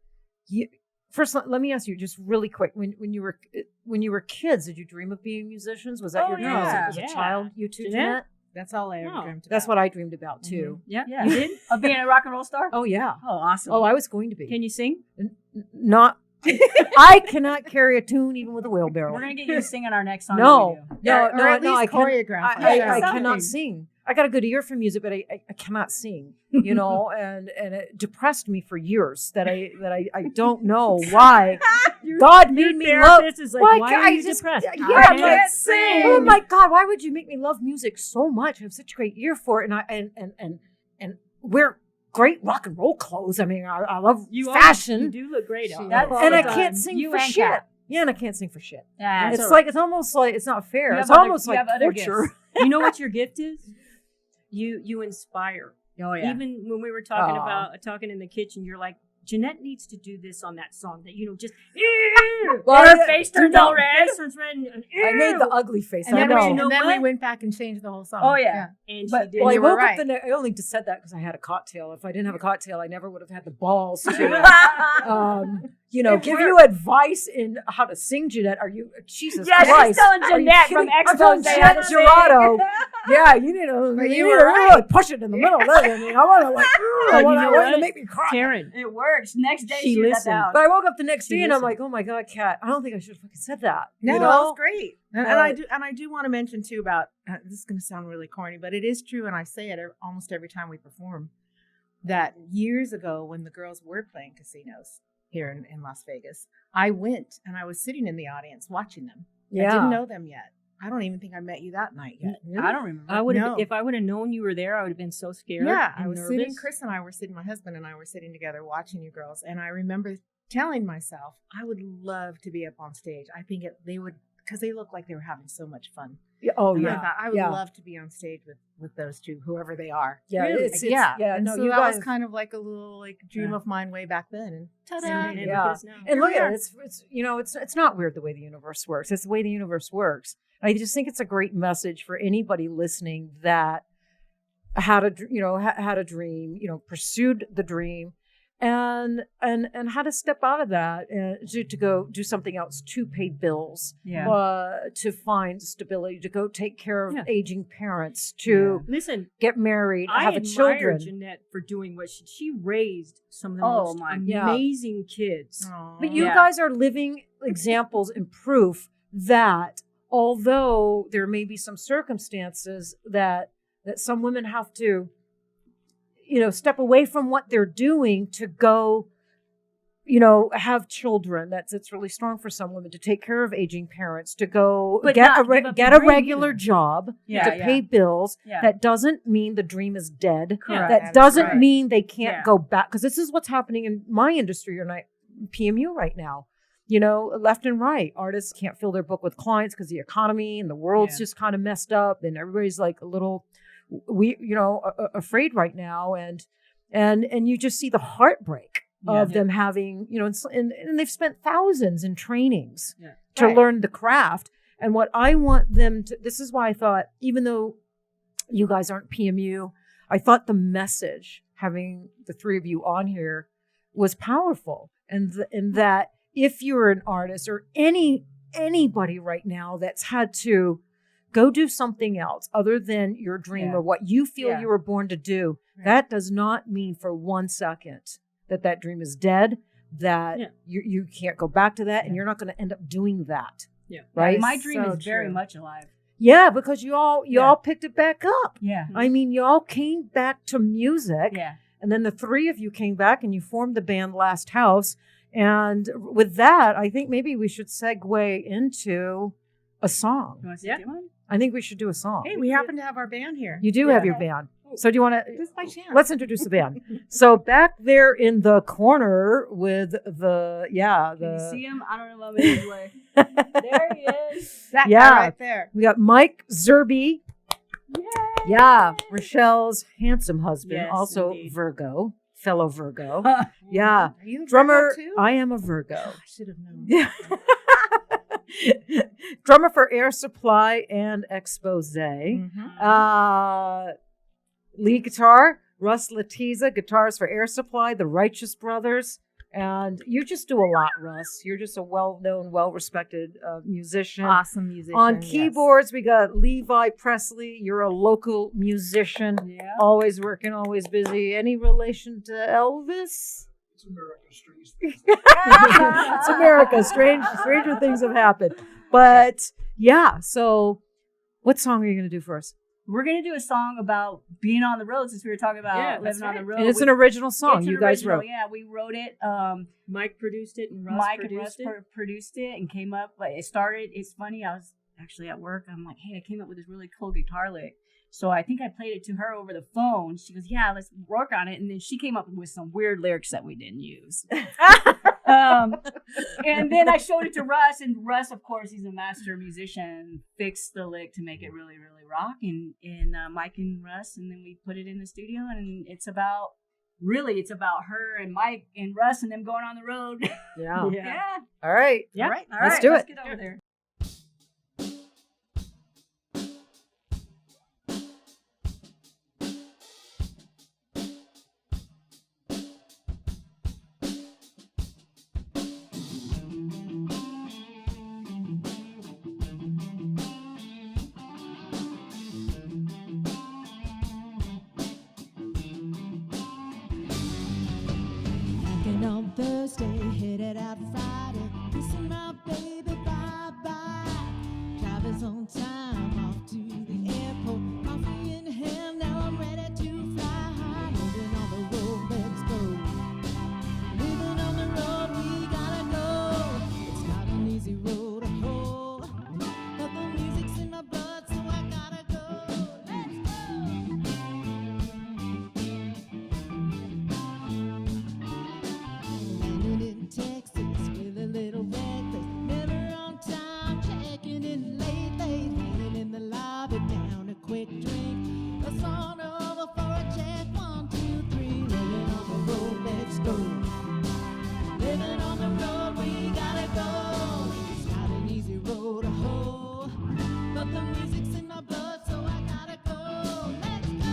first, let me ask you just really quick. When you were kids, did you dream of being musicians? Was that your dream as a child? You too, Jeanette? That's all I ever dreamed about. That's what I dreamed about too. Mm-hmm. Yeah. You did? Of being a rock and roll star? Oh yeah. Oh, awesome. Oh, I was going to be. Can you sing? Not. I cannot carry a tune even with a wheelbarrow. We're gonna get you to sing on our next song. No. I choreograph. I cannot sing. I got a good ear for music, but I cannot sing. And it depressed me for years that I don't know why. God made me love. Is like, why are you depressed? I can't sing. Oh my God! Why would you make me love music so much? I have such a great ear for it, and wear great rock and roll clothes. I mean, I love fashion. You do look great. And I can't sing for shit. Yeah, and I can't sing for shit. It's almost like it's not fair. It's almost like torture. You know what your gift is? You inspire. Oh yeah. Even when we were talking in the kitchen, you're like, Jeanette needs to do this on that song. That just. Her face turns all red. I made the ugly face. And then we went back and changed the whole song. Oh yeah. And but she did. Well, I woke right. up I only said that because I had a cocktail. If I didn't have a cocktail, I never would have had the balls to. give you advice in how to sing, Jeanette. Are you, Jesus Yeah, Christ. she's telling Are you Jeanette kidding? from I'm telling Expos how to Jeanette sing. Jurado. Yeah, you need to, But you you need were to right. really push it in the middle. I mean, I want to I want you to what? make me cry. Karen, It works. Next day, She she was at the listened. house. But I woke up the next She day and I'm listened. like, oh my God, Kat, I don't think I should have fucking said that. No, you that know? was great. And I do want to mention too about this is going to sound really corny, but it is true, and I say it almost every time we perform. That years ago, when the girls were playing casinos here in Las Vegas, I went and I was sitting in the audience watching them. Yeah. I didn't know them yet. I don't even think I met you that night yet. I don't remember. I would have No. if I would have known you were there, I would have been so scared. Yeah, I and was nervous. sitting. Chris and I were sitting. My husband and I were sitting together watching you girls, and I remember telling myself, I would love to be up on stage. I think they would, because they looked like they were having so much fun. Oh, And I yeah. thought I would Yeah. love to be on stage with those two, whoever they are. Yeah, Really? it's yeah. And so you that guys, was kind of like a little dream Yeah. of mine way back then. And ta-da! And Yeah. look at us now. and look Here we at it. It's not weird the way the universe works. It's the way the universe works. I just think it's a great message for anybody listening that had a dream, pursued the dream, and had to step out of that and to go do something else, to pay bills, to find stability, to go take care of Yeah. aging parents, to Listen, get married, I have admire children. Jeanette for doing what she raised some of the Oh, most my- yeah. amazing kids. But you Yeah. guys are living examples and proof that although there may be some circumstances that some women have to, step away from what they're doing to go, have children. It's really strong for some women to take care of aging parents, to go But get not give up get the a dream regular either. job Yeah, to yeah. pay bills. Yeah. That doesn't mean the dream is dead. Correct. That That is doesn't right. mean they can't Yeah. go back, because this is what's happening in my industry or PMU right now. Left and right, artists can't fill their book with clients because the economy and the world's Yeah. just kind of messed up, and everybody's like a little, afraid right now, and you just see the heartbreak of them having, and they've spent thousands in trainings Yeah. to Right. learn the craft. And what I want them to, this is why I thought, even though you guys aren't PMU, I thought the message, having the three of you on here, was powerful. And that if you're an artist or anybody right now that's had to go do something else other than your dream Yeah. or what you feel Yeah. you were born to do, Right. that does not mean for 1 second that dream is dead, that Yeah. you can't go back to that, and Yeah. you're not going to end up doing that. Yeah. Right? My dream So is very true. much alive. Yeah, because y'all Yeah. picked it back up. Yeah. I mean, y'all came back to music, Yeah. and then the three of you came back and you formed the band Last House. And with that, I think maybe we should segue into a song. You want to Yeah. do one? I think we should do a song. Hey, we happen to have our band here. You do Yeah. have your band. So do you want to? This is my chance. Let's introduce the band. So back there in the corner with the Can you see him? I don't know if I'm in his way. There he is. That Yeah. guy right there. we got Mike Zerbe. Yeah, Rachelle's handsome husband, Yes, also indeed. Virgo, fellow Virgo. Yeah. Yeah, Are you a drummer. Virgo too? I am a Virgo. I should have known. Yeah. Drummer for Air Supply and Expose. Mhm. Lead guitar, Russ Letizia. Guitars for Air Supply, the Righteous Brothers. And you just do a lot, Russ. You're just a well-known, well-respected musician. Awesome musician. On yes. keyboards, we got Levi Presley. You're a local musician, Yeah. always working, always busy. Any relation to Elvis? It's America, streets. It's America. Stranger things have happened. But yeah, so what song are you going to do for us? We're going to do a song about being on the road, since we were talking about Yeah, that's living on the right. road. And it's an original song It's you an guys original, wrote. Yeah, we wrote it. Mike produced it and Russ Mike and produced Russ it. produced it and came up. But it started. It's funny. I was actually at work. I'm like, hey, I came up with this really cool guitar lick. So I think I played it to her over the phone. She goes, yeah, let's work on it. And then she came up with some weird lyrics that we didn't use. And then I showed it to Russ, and Russ, of course, he's a master musician, fixed the lick to make it really, really rock. And Mike and Russ, and then we put it in the studio, and it's about her and Mike and Russ and them going on the road. Yeah. Yeah. All right. Yeah. All right. Let's do Let's it. get over there. Leaving on Thursday, headed out Friday. Kissing my baby bye-bye. Drivers on time, off to the airport. Coffee in hand, now I'm ready to fly. Living on the road, let's go. Living on the road, we gotta go. It's not an easy road to hoe, but the music's in my blood, so I gotta go. Let's go. Landed in Texas with a little reckless, never on time, checking in late, hanging in the lobby down a quick drink. Bus on over for a check, 1, 2, 3. Living on the road, let's go. Living on the road, we gotta go. It's not an easy road to hoe, but the music's in my blood, so I gotta go. Let's go.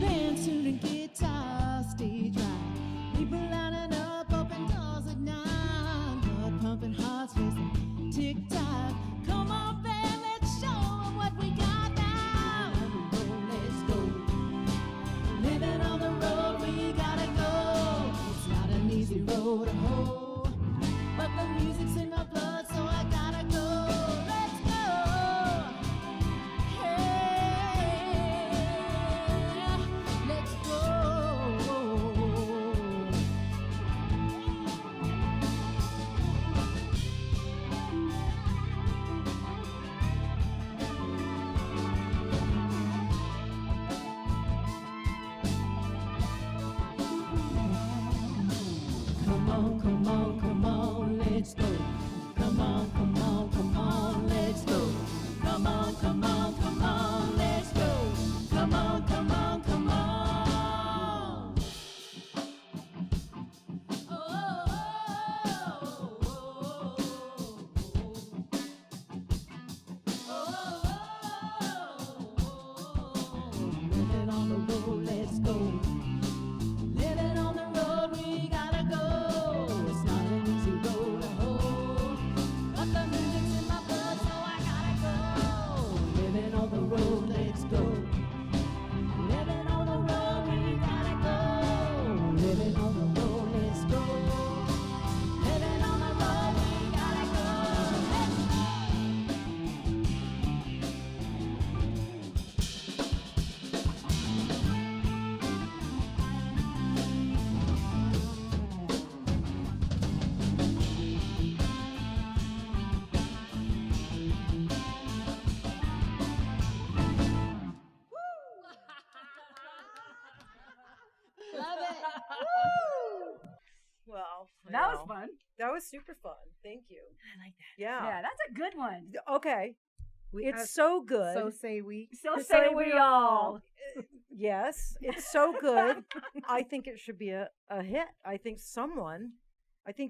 Band, suit, and guitar, stage right. People lining up, open doors at 9. Blood pumping, hearts racing, tick tock. Come on, band, let's show 'em what we got now. Let's go. Living on the road, we gotta go. It's not an easy road to hoe, but the music's in my blood, so I gotta go. Let's go. Hey, let's go. Come on, come on, come on, let's go. Come on, come on, come on, let's go. Come on, come on, come on, let's go. Come on, come on, come on. Living on the road, let's go. Living on the road, we gotta go. It's not an easy road to hoe, but the music's in my blood, so I gotta go. Living on the road, let's go. Living on the road, we gotta go. Living on the road, let's go. Living on the road, we gotta go. Let's go. Love it. Well, That was fun. That was super fun. Thank you. I like that. Yeah, that's a good one. Okay. We, It's so good. so say we. So say say we we all. Yes, it's so good. I think it should be a hit. I think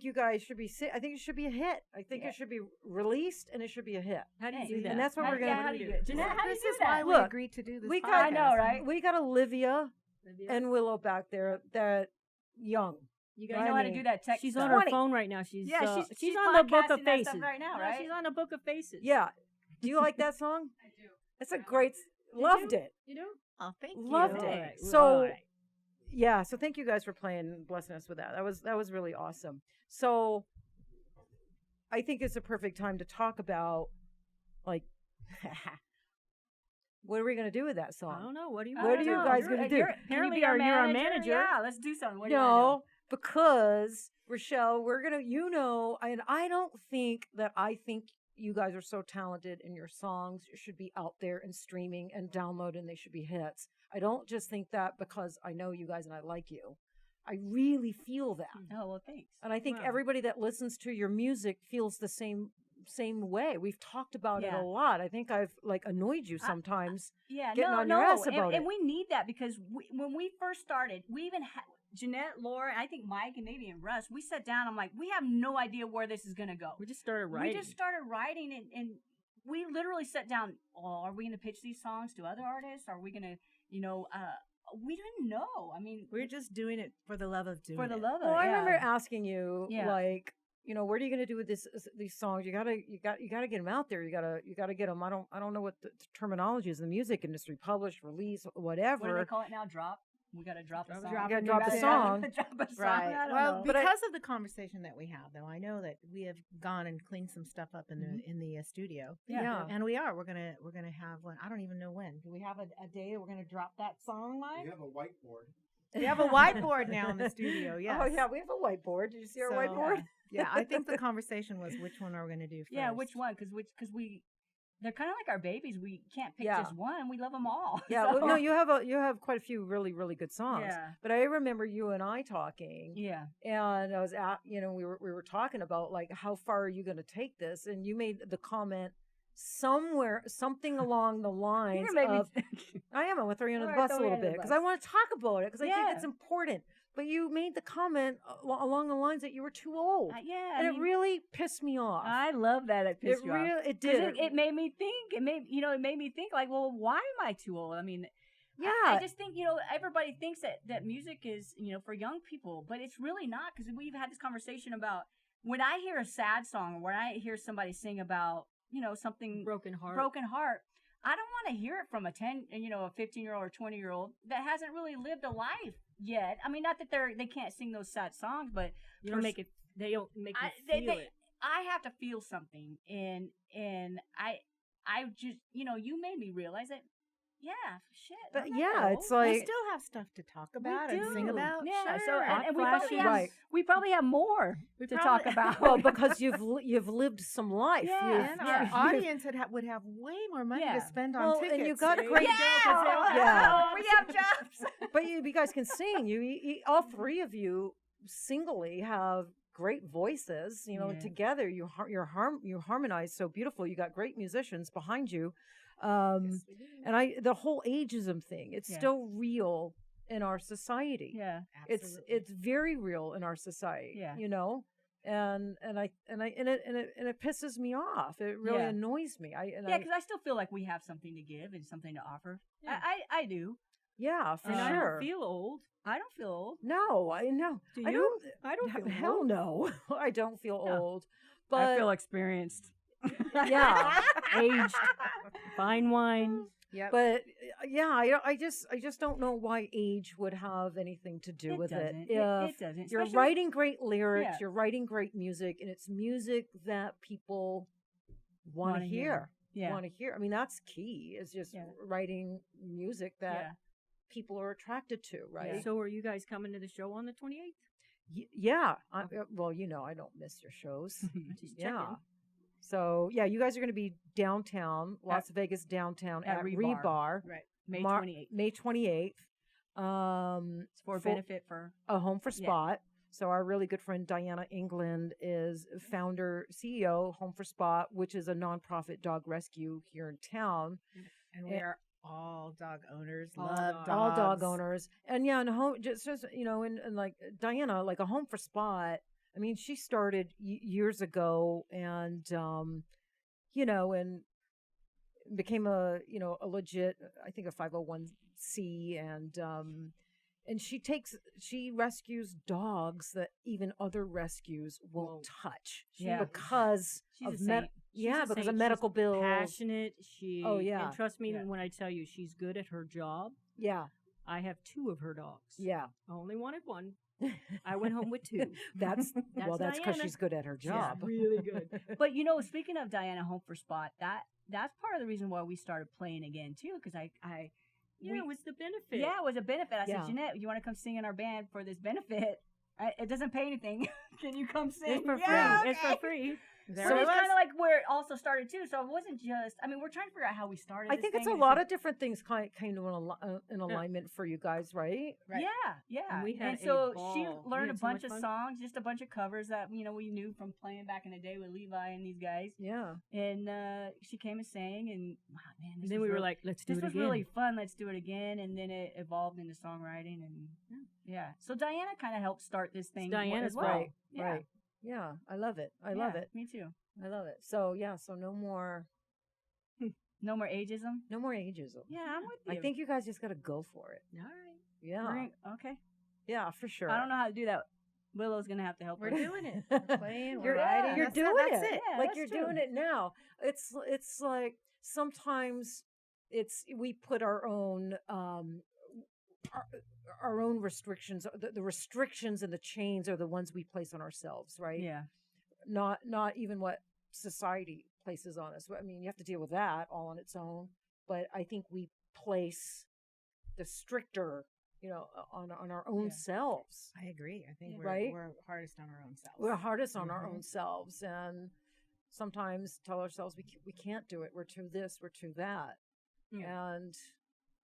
you guys should be, I think it should be a hit. I think Yeah. it should be released and it should be a hit. How do you Hey, do that? And that's what we're How gonna do you do. do it? Jeanette, how do you This do is why that? we Look, agreed to do this. we got- I know, podcast. right? We got Olivia Olivia? and Willow back there that young. You guys I know how to mean, do that text She's stuff. on her 20. phone right now. She's Yeah, she's on the book podcasting of that stuff faces right now, Yeah, right? she's on the book of faces. Yeah. Do you like that song? I do. It's a great, loved it. You do? Oh, thank you. Loved All it. right, So, all right. yeah, so thank you guys for playing and blessing us with that. That was really awesome. So I think it's a perfect time to talk about, like, what are we going to do with that I song? don't know. What do you? What are you guys gonna do? Apparently you're our manager. Yeah, let's do something. What do you No, because Rashell, we're gonna, and I don't think that you guys are so talented and your songs should be out there and streaming and downloaded and they should be hits. I don't just think that because I know you guys and I like you. I really feel that. Oh, well, thanks. And I think Wow. everybody that listens to your music feels the same way. We've talked about it Yeah. a lot. I think I've annoyed you sometimes. Yeah, getting no, on no. your ass about and it. we need that because when we first started, we even had Jeanette, Laura, I think Mike, and maybe and Russ, we sat down. I'm like, we have no idea where this is going to go. We just started writing. We just started writing, and we literally sat down. Oh, are we going to pitch these songs to other artists? Are we going to, we didn't know. I mean, We're just doing it for the love of doing for the it. love of Well, it. I yeah. remember asking you, Yeah. like, what are you going to do with these songs? You gotta get them out there. You gotta get them. I don't know what the terminology is in the music industry. Publish, release, whatever. What do they call it now? Drop. We got to drop the song. You gotta drop the song. Drop a song. Right. I don't Well, know. because of the conversation that we have, though, I know that we have gone and cleaned some stuff up in the studio. Yeah. And we're gonna have one. I don't even know when. Do we have a day that we're gonna drop that song, Mike? We have a whiteboard. We have a whiteboard now in the studio. Yes. Oh yeah, we have a whiteboard. Did you see our So, whiteboard? Yeah, I think the conversation was which one are we gonna do first? Yeah, which one? Because they're kind of like our babies. We can't pick Yeah. just one. We love them all. Yeah. So- Well, no, you have quite a few really really good songs. Yeah. But I remember you and I talking. Yeah. And I was we were talking about like how far are you going to take this, and you made the comment something along the lines of I am. I'm going to throw you under the All right, bus a throw me little under the bit because bus. I want to talk about it because I think Yeah. it's important. But you made the comment along the lines that you were too old, Yeah. and I mean, it really pissed me off. I love that it pissed you off. It 'Cause did. It made me think. It made me think like, well, why am I too old? I mean, Yeah. I just think everybody thinks that music is for young people, but it's really not, because we've had this conversation about when I hear a sad song or when I hear somebody sing about something Broken heart. I don't want to hear it from a 15-year-old or 20-year-old that hasn't really lived a life yet. I mean, not that they can't sing those sad songs, but You don't make it. They don't make you feel it. I have to feel something, and I just you made me realize that. Yeah, shit. But I'm not yeah, that it's old. like we still have stuff to talk about and sing do. about. Yeah, Sure. so and we Hot probably flashes. have Right. we probably have more We to probably- talk about. well, because you've lived some life. Yeah. You've- And Yeah. our audience would have way more money Yeah. to spend on Well, tickets. and you got See? great. yeah, we have jobs. But you guys can sing. You all three of you singly have great voices. Yeah. Together you harmonize so beautiful. You got great musicians behind you. Yes, we do. And the whole ageism thing, it's Yeah. still real in our society. Yeah, It's Absolutely. very real in our society. Yeah. And it pisses me off. It really Yeah. annoys me. because I still feel like we have something to give and something to offer. Yeah. I do. Yeah, for And I sure. don't feel old. I don't feel old. No, I know. Do I you? don't. I don't feel Hell old. no. I don't feel No. old. But experienced. yeah, Aged. Fine wine. Yep. but yeah, I just don't know why age would have anything to do with it. Doesn't. If It doesn't. you're Especially- writing great lyrics, Yeah. you're writing great music, and it's music that people want to Wanna hear. Yeah. Want to hear. I mean, that's key. Is just Yeah. writing music that Yeah. people are attracted to, right? So are you guys coming to the show on the 28th? Yeah. Well, I don't miss your shows. Just Yeah. checking. So yeah, you guys are going to be downtown, Las Vegas downtown at at Rebar. Rebar, Right. May Mar- 28th. May 28th. It's for benefit for. a Home for Yeah. Spot. So our really good friend Diana England is founder, CEO, Home for Spot, which is a nonprofit dog rescue here in town. And we are all dog owners. All Love dogs. dogs. All dog owners. And yeah, and home just and like Diana, like a Home for Spot. I mean, she started years ago and and became a legit, I think, a 501c, and she rescues dogs that even other rescues won't touch. Yeah. Because She's of a saint. She's a because saint. of medical bills. Passionate. She. Oh, yeah. And trust me Yeah. when I tell you she's good at her job. Yeah, I have 2 of her dogs. yeah. I only wanted 1. I went home with 2. That's because Diana. she's good at her job. Really good. But speaking of Diana Home for Spot, that's part of the reason why we started playing again too, because Yeah, it was the benefit. it was a benefit. I Yeah. said, Jeanette, you want to come sing in our band for this benefit? It doesn't pay anything. Can you come sing? It's for free. Yeah, It's okay. for free. There So it it's was. kind of like where it also started too. So it wasn't just. I mean, we're trying to figure out how we started. I this think it's thing, a and lot just- of different things kind of in alignment for you guys, right? Right. Yeah. And we had a so she ball. We learned a had so bunch much of fun. songs, just a bunch of covers that we knew from playing back in the day with Levi and these guys. Yeah. And she came and sang, and wow, man, And this then was we were really- like, let's do this it was again. really fun. Let's do it again. And then it evolved into songwriting, and yeah. So Diana kind of helped start this thing. Diana's as well. right. Yeah. Right. Yeah, I love it. I love Yeah, it. Me too. I love it. So yeah, so no more No more ageism. No more ageism. Yeah, I'm with you. I think you guys just got to go for it. All right. Yeah. Okay. Yeah, for sure. I don't know how to do that. Willow's gonna have to help We're us. doing it. We're playing. We're You're, writing. you're That's doing That's it. it. Yeah, Like that's you're true. doing it now. It's like sometimes we put our own restrictions. The restrictions and the chains are the ones we place on ourselves, right? Yeah. Not even what society places on us. I mean, you have to deal with that all on its own. But I think we place the stricter, on our own selves. I agree. I think Right? we're hardest on our own selves. We're hardest on our own selves, and sometimes tell ourselves we can't do it. We're too this. We're too that. Yeah. And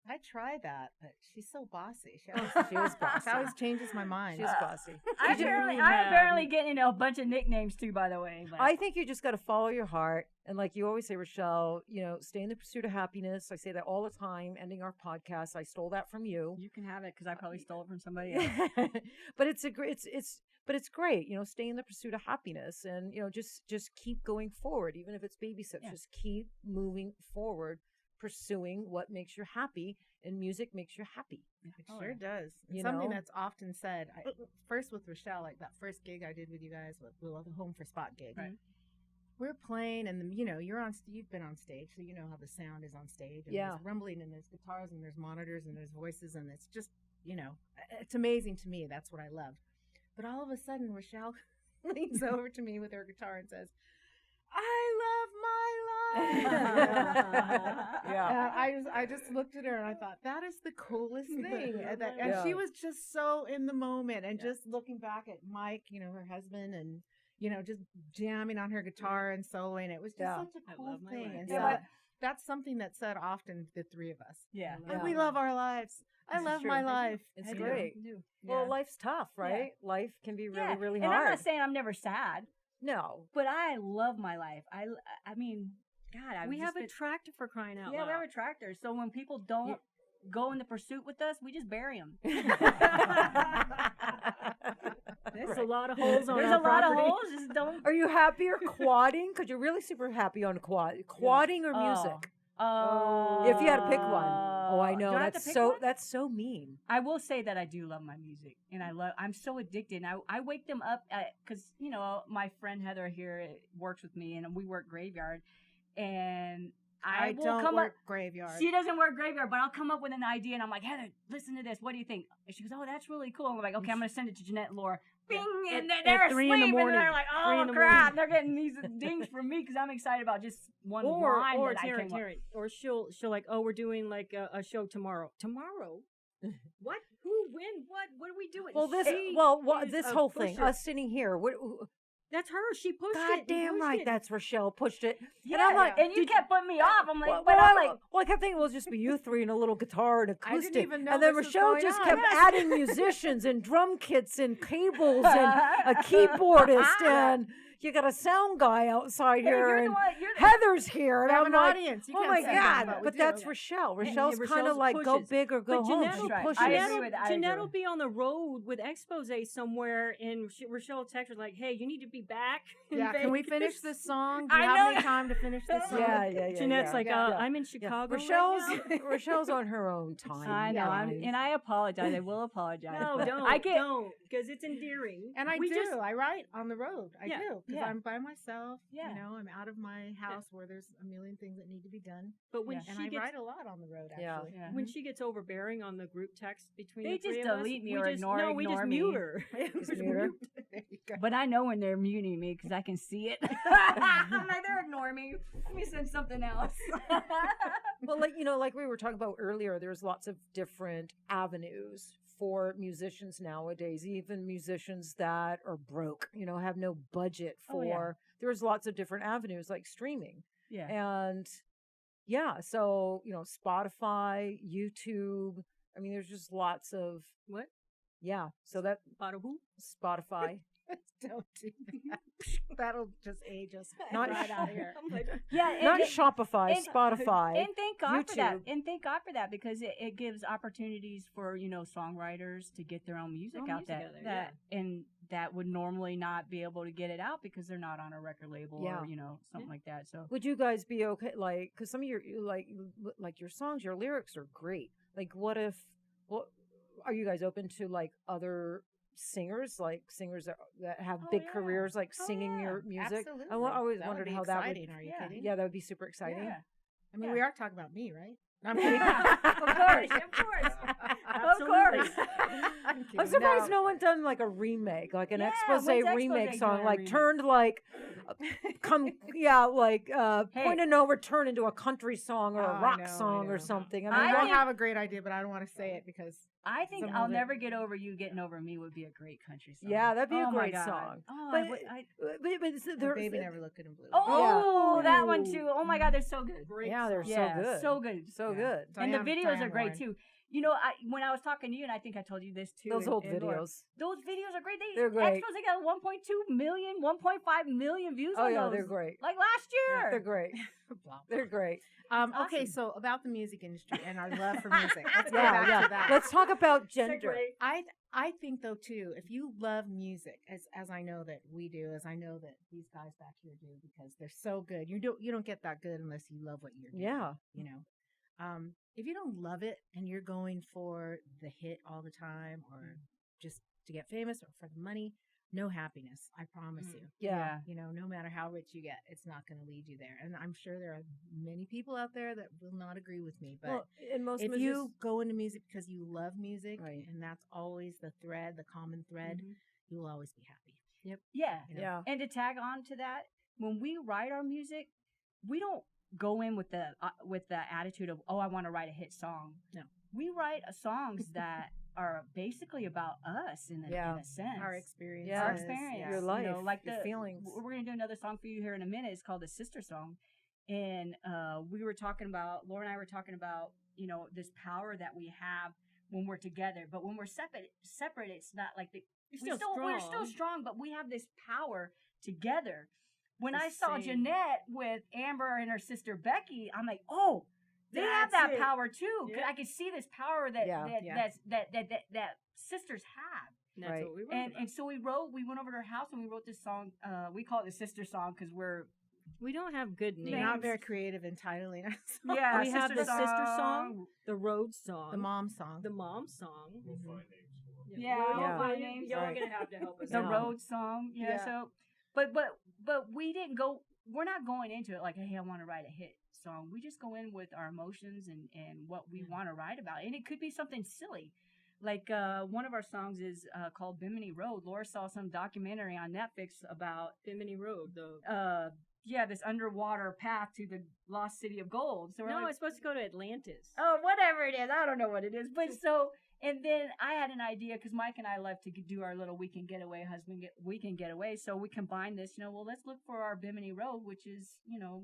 I try that, but she's so bossy. She she is bossy. always changes my mind. She's bossy. I'm apparently getting a bunch of nicknames too, by the way. But I think you just got to follow your heart. And like you always say, Rashell, stay in the pursuit of happiness. I say that all the time, ending our podcast. I stole that from you. you can have it because I probably stole it from somebody else. But it's great, stay in the pursuit of happiness and, just keep going forward, even if it's baby steps, just keep moving forward, pursuing what makes you happy, and music makes you happy. It sure does. It's You something know? that's often said. First with Rashell, like that first gig I did with you guys, the Home for Spot gig. Right. We're playing, and you've been on stage, so you know how the sound is on stage. And Yeah. there's rumbling, and there's guitars, and there's monitors, and there's voices, and it's just, it's amazing to me. That's what I love. But all of a sudden, Rashell leans over to me with her guitar and says, "I love my life." Yeah. And I just looked at her and I thought, that is the coolest thing. And she was just so in the moment and just looking back at Mike, her husband, and just jamming on her guitar and soloing. It was just such a cool thing. And so that's something that's said often, the three of us. Yeah. And we love our lives. I This is love true. my life. It's I do. great. Well, life's tough, right? Life can be really, really and hard. I'm not saying I'm never sad, No. but I love my life. I mean, God, We have a tractor for crying out yeah, loud. we have a tractor. So when people don't go in the pursuit with us, we just bury them. There's a lot of holes on There's our a lot of property. holes. Just don't. Are you happier quadding? Because you're really super happy on quadding or music. If you had to pick one. Oh, I know. Do I have to That's pick so one? that's so mean. I will say that I do love my music, and I'm so addicted. And I wake them up because my friend Heather here works with me, and we work graveyard, and I will don't come work up. graveyard. She doesn't work graveyard, but I'll come up with an idea, and I'm like, Heather, listen to this. What do you think? And she goes, oh, that's really cool. I'm like, okay, I'm gonna send it to Jeanette and Laura. Bing, and they're at 3 asleep, in the and morning. they're like, 3 oh in the crap, morning. they're getting these dings from me because I'm excited about just one Or line that I came up. Terry, or she'll like, oh, we're doing like a show tomorrow. Tomorrow? What? Who? When? What are we doing? Well, this She is this a whole thing, pusher. us sitting here. That's her. She pushed God it. damn pushed right, it. that's Rashell pushed it. Yeah, And I'm like, and you kept putting me off. I'm like, well, but I'm like, I kept thinking, well, it'll just be you three and a little guitar and I didn't acoustic. even know And then this was Rashell going just on. kept adding musicians and drum kits and cables and a keyboardist and you got a sound guy outside hey, here you're the and one. You're Heather's here. We And have I'm an like, audience. You oh can't my say God. that, But we that's do. Rashell. And Rachelle's kind of Rachelle's like, go pushes. big or go But home. Jeanette She will- right. pushes. I agree Jeanette, with that. I Jeanette agree. will be on the road with Expose somewhere, and Rashell texts her like, "Hey, you need to be back." in Yeah, can we Vegas." finish this song? Do I you have know. any time to finish this song? Yeah. Jeanette's like, yeah. I'm in Yeah. Chicago. Rachelle's on her own time. I know, guys. and I apologize. I will apologize. No, but don't. I get. Don't, because it's endearing. And I We do. just- I write on the road. I Yeah, do. Because yeah. I'm by myself. Yeah. I'm out of my house where there's a million things that need to be done. But when And she I gets write a lot on the road, Yeah. actually. Yeah. when she gets overbearing on the group text between They the three just of us, delete me we or just, ignore- no, we just ignore mute me. her. Just mute her. There you go. But I know when they're muting me because I can see it. I'm like, they're ignoring me. Let me send something else. Well, like we were talking about earlier, there's lots of different avenues for musicians nowadays, even musicians that are broke, have no budget for, Oh, yeah. there's lots of different avenues like streaming. yeah. And yeah, so, Spotify, YouTube, I mean, there's just lots of What? Yeah. So that Bada who? Spotify. Don't do that. That'll just age us Not- right out of here. I'm like, Yeah, Not and- Shopify, and- Spotify. And thank God for that. YouTube. And thank God for that because it gives opportunities for, songwriters to get their own music out there. And that would normally not be able to get it out because they're not on a record label Yeah. or, something like that. So Would you guys be okay? Like, because some of your like your songs, your lyrics are great. Like, what are you guys open to like other singers, like singers that have big careers, like singing your music? Absolutely. I always That wondered would be how exciting. that would. Are you Yeah. kidding? Yeah, that would be super exciting. yeah. I mean, Yeah. we are talking about me, right? I'm kidding. Yeah, of course. Of course. I'm kidding. I'm surprised no one done like a remake, like an Yeah, expose when's remake Expose song, doing a like remake? turned like Point of No Return into a country song or Oh, a I rock know, I song or know. something. I I mean, don't think- have a great idea, but I don't want to say it because I think Some I'll of it- Never Get Over You Getting Over Me would be a great country song. yeah, that'd be a Oh my great God. song. Oh, But- I- But the baby never looked good in blue. oh, Yeah. that one too. Oh my God, they're so good. great yeah, they're Yeah, so good, so good. so Yeah. good. And the Diane- videos Diane are great Warren. too. When I was talking to you, and I think I told you this too. Those in- old in Laura, videos. Those videos are great. They're great. Expos, they got 1.2 million, 1.5 million views Oh on yeah, those. they're great. Like last year. They're great. They're great. Okay, awesome. so about the music industry and our love for music. Let's go Yeah, back yeah. to that. Let's talk about gender. Segue. I think though too, if you love music, as I know that we do, as I know that these guys back here do, because they're so good. You don't get that good unless you love what you're doing. Yeah. You know. If you don't love it and you're going for the hit all the time or just to get famous or for the money, no happiness. I promise you. Yeah. You know, no matter how rich you get, it's not going to lead you there. And I'm sure there are many people out there that will not agree with me, but Well, and most if you go into music because you love music, Right. and that's always the thread, the common thread, you will always be happy. Yeah. You know? yeah. And to tag on to that, when we write our music, we don't go in with the attitude of, oh, I want to write a hit song. No. We write songs that are basically about us in a sense. Our experience. Yeah. Our experience. Your life, like your feelings. We're going to do another song for you here in a minute. It's called The Sister Song. And we were talking about, Laura and I were talking about, this power that we have when we're together. But when we're separate, it's not like we're still strong, but we have this power together. When I saw Jeanette with Amber and her sister Becky, I'm like, oh, they have that power too. Yeah. I could see this power that sisters have. And that's Right. what we wrote And about. and so we went over to her house and we wrote this song. We call it the Sister Song because we're We don't have good names. You're not very creative in titling us. yeah. We have the Sister sister song, the road song, The mom song. the mom song. We'll find names for it. Yeah, Well, we'll find you- names. Y'all are Right. gonna have to help us. the Yeah. out. road song. Yeah. Yeah. So, but we didn't go. We're not going into it like, hey, I want to write a hit song. We just go in with our emotions and what we want to write about, and it could be something silly. Like one of our songs is called Bimini Road. Laura saw some documentary on Netflix about Bimini Road. The this underwater path to the lost city of gold. So we're no, like, it's supposed to go to Atlantis. oh, whatever it is. I don't know what it is. But so, and then I had an idea because Mike and I love to do our little weekend getaway, weekend getaway. So we combined this, well, let's look for our Bimini Road, which is,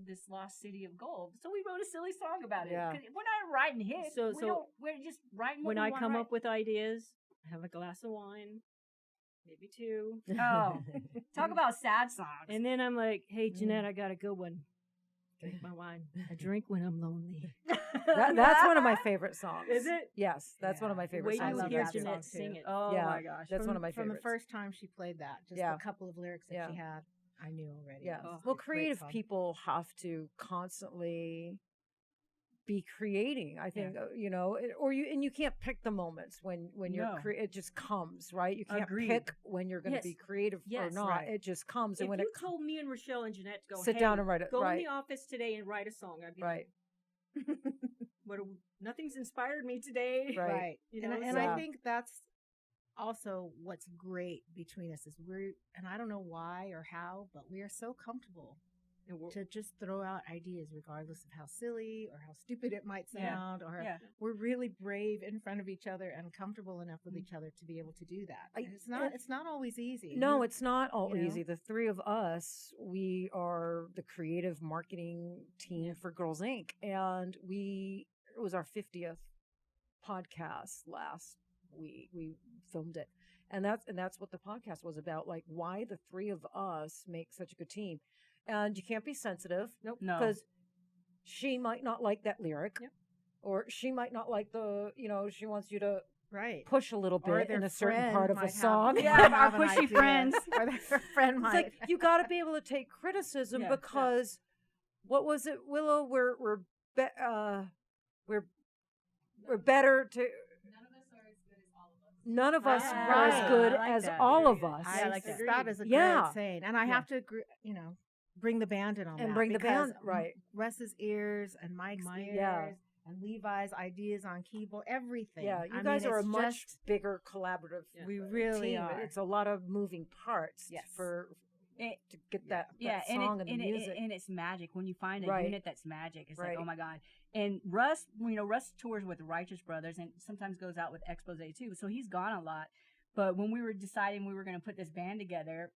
this lost city of gold. So we wrote a silly song about it. Yeah. 'Cause we're not writing hits. So- We're just writing what When we I wanna come write. up with ideas, I have a glass of wine, maybe two, Oh, talk about sad songs. and then I'm like, "Hey, Jeanette, I got a good one. Drink my wine. I drink when I'm lonely." That's one of my favorite songs. Is it? Yes, that's one of my favorite Wait songs. till love you hear that Jeanette song, sing too. it. Oh Yeah. my gosh. That's one of my From favorites. the first time she played that, just Yeah. a couple of lyrics that Yeah. she had, I knew already. Yeah. It was Well, a great creative song. people have to constantly be creating. I think you can't pick the moments when you're No. it just comes, right? You can't Agreed. pick when you're going to Yes. be creative or Yes. not. Right. It just comes, and If when you it told me and Rashell and Jeanette to go, sit hey, down and write it, go right, in the office today and write a song, I'd be right, like, nothing's inspired me today. Right. Right. You and know, and so- I think that's also what's great between us is and I don't know why or how, but we are so comfortable And we're- to just throw out ideas regardless of how silly or how stupid it might Yeah. sound, or Yeah. we're really brave in front of each other and comfortable enough with each other to be able to do that. I- And it's not always easy. No, it's not all you know? easy. The three of us, we are the creative marketing team for Girlz Inc. And it was our 50th podcast last we filmed it. And that's what the podcast was about, like why the three of us make such a good team. And you can't be sensitive. Nope. No. Because she might not like that lyric. Yep. Or she might not like she wants you to Right. push a little Or bit their in a certain friend part of a might have- song. Yeah, have our an pushy idea. friends. Or their friend It's might. like you got to be able to take criticism Yeah, because what was it, Willow? We're better to. None of us are Right. as good I like as that. all of us. I like that. That is a Yeah. great saying, and I have to agree. Bring the band in on And that bring the because band, right. Russ's ears and Mike's ears yeah. and Levi's ideas on keyboard, everything. Yeah, you I guys mean, are a it's much just- bigger collaborative. We really team. are. It's a lot of moving parts Yes. for It- to get that Yeah, song and the music. and it's magic when you find a Right. unit that's magic. It's Right. like, oh my god! And Russ, Russ tours with Righteous Brothers and sometimes goes out with Expose too. So he's gone a lot. But when we were deciding we were going to put this band together,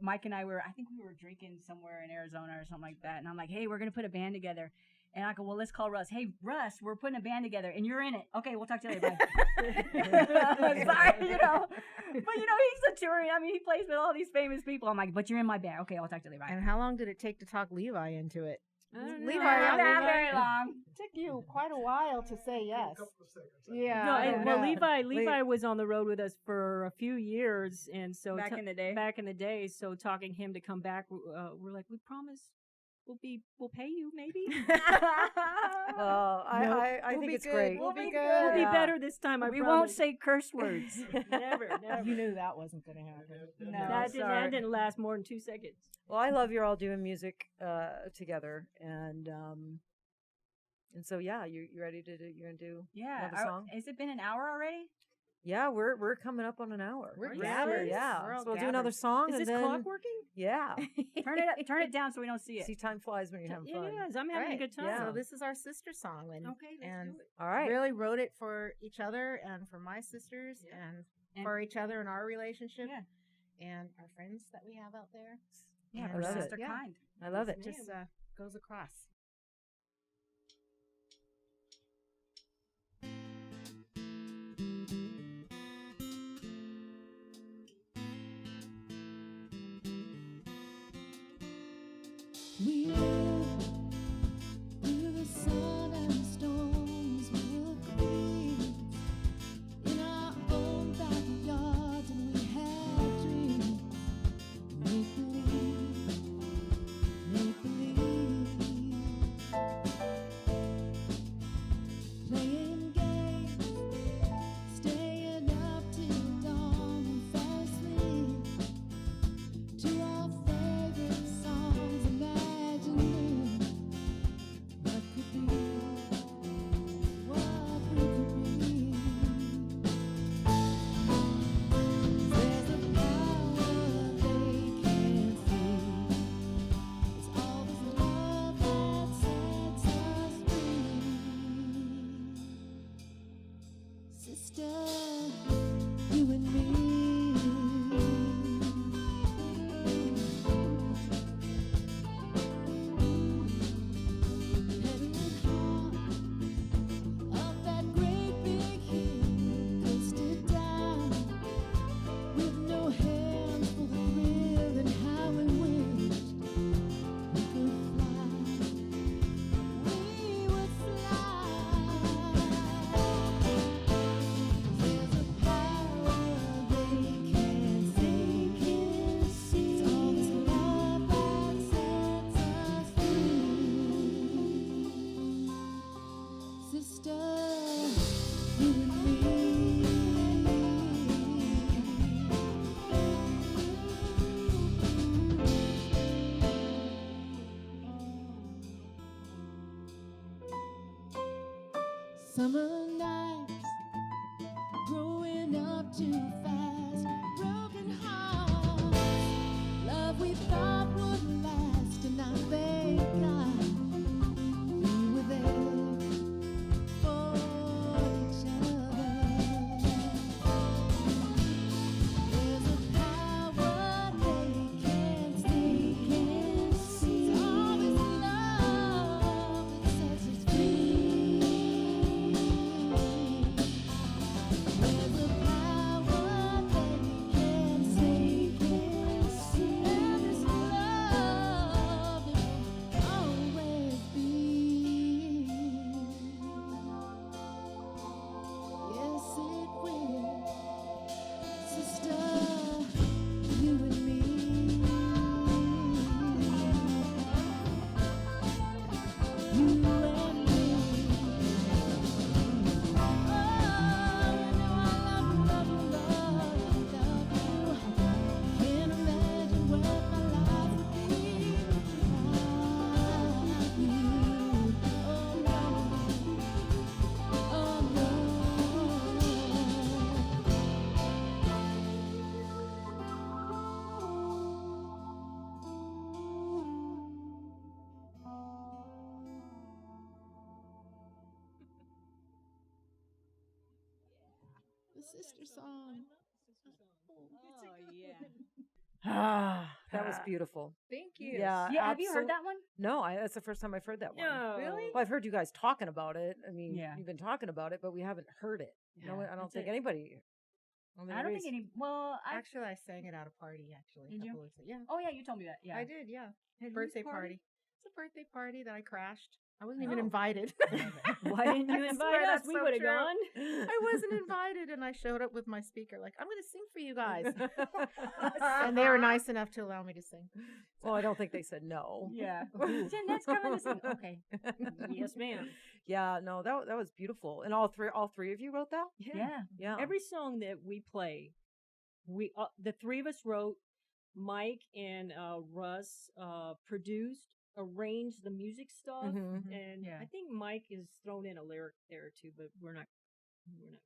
Mike and I I think we were drinking somewhere in Arizona or something like that, and I'm like, hey, we're going to put a band together. And I go, well, let's call Russ. Hey, Russ, we're putting a band together, and you're in it. Okay, we'll talk to you later. Bye. Sorry, But, he's a touring. I mean, he plays with all these famous people. I'm like, but you're in my band. Okay, I'll talk to you later. Bye. And how long did it take to talk Levi into it? I don't Levi, know. Not very long. It took you quite a while to say yes. Yeah. No, and, well, yeah. Levi was on the road with us for a few years, and so Back in the day. Back in the day, so talking him to come back, we're like, we promise we'll pay you maybe. Well, I We'll think be it's good. great. We'll be good. We'll be Yeah. better this time. I We promise. won't say curse words. never. You knew that wasn't going to happen. No, That sorry. didn't last more than 2 seconds. Well, I love you're all doing music together, and so yeah, you ready to do? You're gonna do Yeah. another song? Has it been an hour already? Yeah, we're coming up on an hour. We're gabbers. Yeah, We're all so we'll do another gabbers. song, Is and this then clock working? yeah, Turn it down so we don't see it. see, time flies when you're having fun. Yes, I'm having a Right. good time. Yeah. So this is our sister song, and Okay, let's and do it. All right, really wrote it for each other and for my sisters And- for each other and our relationship Yeah. and our friends that we have out there. Yeah, And, we're love it. sister yeah. kind. I love it. It just goes across. We live through the sun and storms we'll create in our own backyards, and we have dreams. Make believe, make believe. Playing games, staying up till dawn and fall asleep to our favorite songs, imagining what could be, what we could be. There's a power they can't see. It's always love that sets us free. Sister, you and me. Pedaling hard up that great big hill, coasted down with no hands for the thrill, and how we wished we could fly. We would fly. There's a power they can't see. It's always love that sets us free. Sister, you and me. Summer nights, growing up too fast, broken hearts, love we thought would last, and I thank God we were there for each other. There's a power they can't see. It's always love that sets us free. There's The sister song. Oh yeah. Ah, that was beautiful. Thank you. Yeah. Yeah. Have you heard that one? No, that's the first time I've heard that one. No. Really? Well, I've heard you guys talking about it. I mean, Yeah. you've been talking about it, but we haven't heard it. No, Yeah, I don't that's think it. anybody. I don't think any. Well, Actually, I sang it at a party. Actually, Did a you? couple weeks ago. Yeah, Oh yeah, you told me that. Yeah. I did. Yeah, At whose birthday party. It's a birthday party that I crashed. I wasn't even Oh. invited. Why didn't you I invite swear, us? that's We so would have true. gone. I wasn't invited, and I showed up with my speaker, like, I'm going to sing for you guys. And they were nice enough to allow me to sing. Well, I don't think they said no. Yeah. Jeanette's coming to sing. Okay. Yes, ma'am. Yeah, no, that was beautiful. And all three of you wrote that? Yeah. Yeah. Every song that we play, we the three of us wrote. Mike and Russ produced, arranged the music stuff, Mhm. and Yeah. I think Mike is thrown in a lyric there or two, but we're not gonna.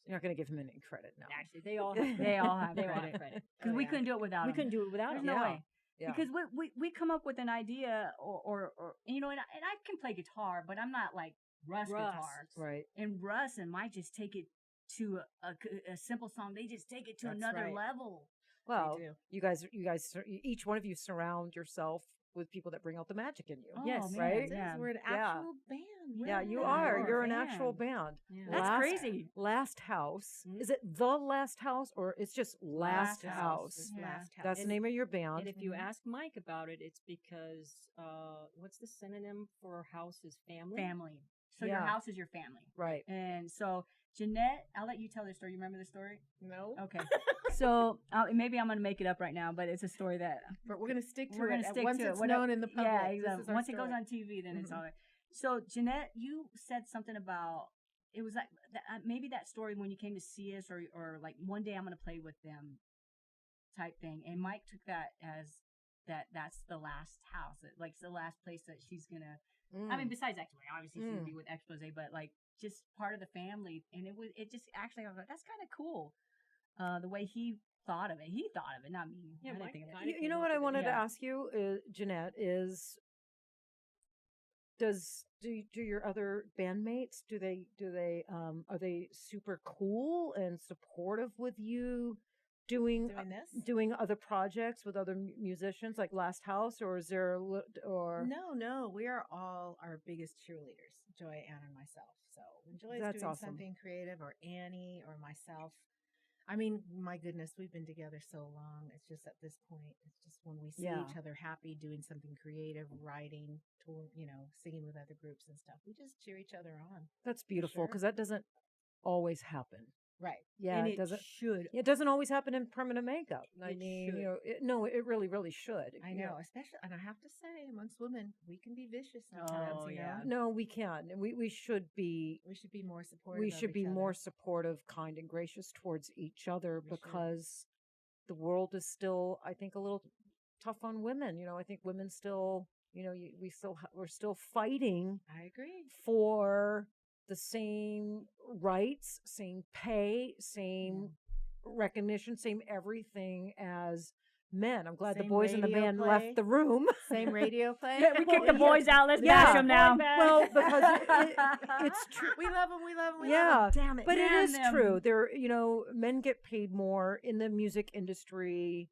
You're not going to give him any credit now. Actually, they all They all have they all credit. have credit Because we couldn't do it without We them. couldn't do it without There's them. no Yeah. way. Yeah. Because we come up with an idea or you know, and I can play guitar, but I'm not like Russ guitar. Right. And Russ and Mike just take it to a simple song. They just take it to That's another right. level. Well, do. you guys, each one of you surround yourself with people that bring out the magic in you. Oh, Yes, man, right? Yeah. We're an actual band. Yeah, We're you a are. band. You're an man. actual band. Yeah. That's Last- crazy. Last House. Mhm. Is it the Last House or it's just Last Last House? This Yeah. last house. That's the name of your band. And if you ask Mike about it, it's because what's the synonym for house is family? Family. So your Yeah. house is your family. Right. And so Jeanette, I'll let you tell this story. You remember the story? No. Okay. So maybe I'm going to make it up right now, but it's a story that But we're going to stick to we're it. going to stick Once to it's it. known in the public. Yeah, this exactly. is our Once it goes story. on TV, then it's Mhm. all right. So Jeanette, you said something about it was like maybe that story when you came to see us, or like one day I'm going to play with them, type thing. And Mike took that as that's the last house, like it's the last place that she's gonna. I mean, besides actually, obviously she's gonna be with Expose, but like just part of the family. And it just actually, I was like, that's kind of cool. The way he thought of it. He thought of it, not me. Yeah, I didn't Mike think of it. kinda You know came what up I with it. wanted to Yeah. ask you, Jeanette, is do your other bandmates, do they are they super cool and supportive with you doing Doing this? other projects with other musicians like Last House, or is there or No. We are all our biggest cheerleaders, Joy, Anna, and myself. So when Joy's That's doing awesome. something creative, or Annie, or myself, I mean, my goodness, we've been together so long. It's just at this point, it's just when we see Yeah. each other happy, doing something creative, writing, singing with other groups and stuff. We just cheer each other on. that's beautiful Sure. because that doesn't always happen. Right. Yeah, and it doesn't. should. It doesn't always happen in permanent makeup. I It mean, should. no, it really, really should. I know, especially, and I have to say, amongst women, we can be vicious Oh, sometimes. yeah. No, we can. And we should be. We should be more supportive. We of should each be other. more supportive, kind, and gracious towards each other We should. because the world is still, I think, a little tough on women. I think women still, we're still fighting I agree. for the same rights, same pay, same recognition, same everything as men. I'm glad the Same boys in the radio band play. left the room. Same radio play. Yeah, we kicked the boys out. Let's Yeah. bash them now. Well, because it's true. We love them. We love them. Yeah, Damn it. But it Damn is them. true. Men get paid more in the music industry,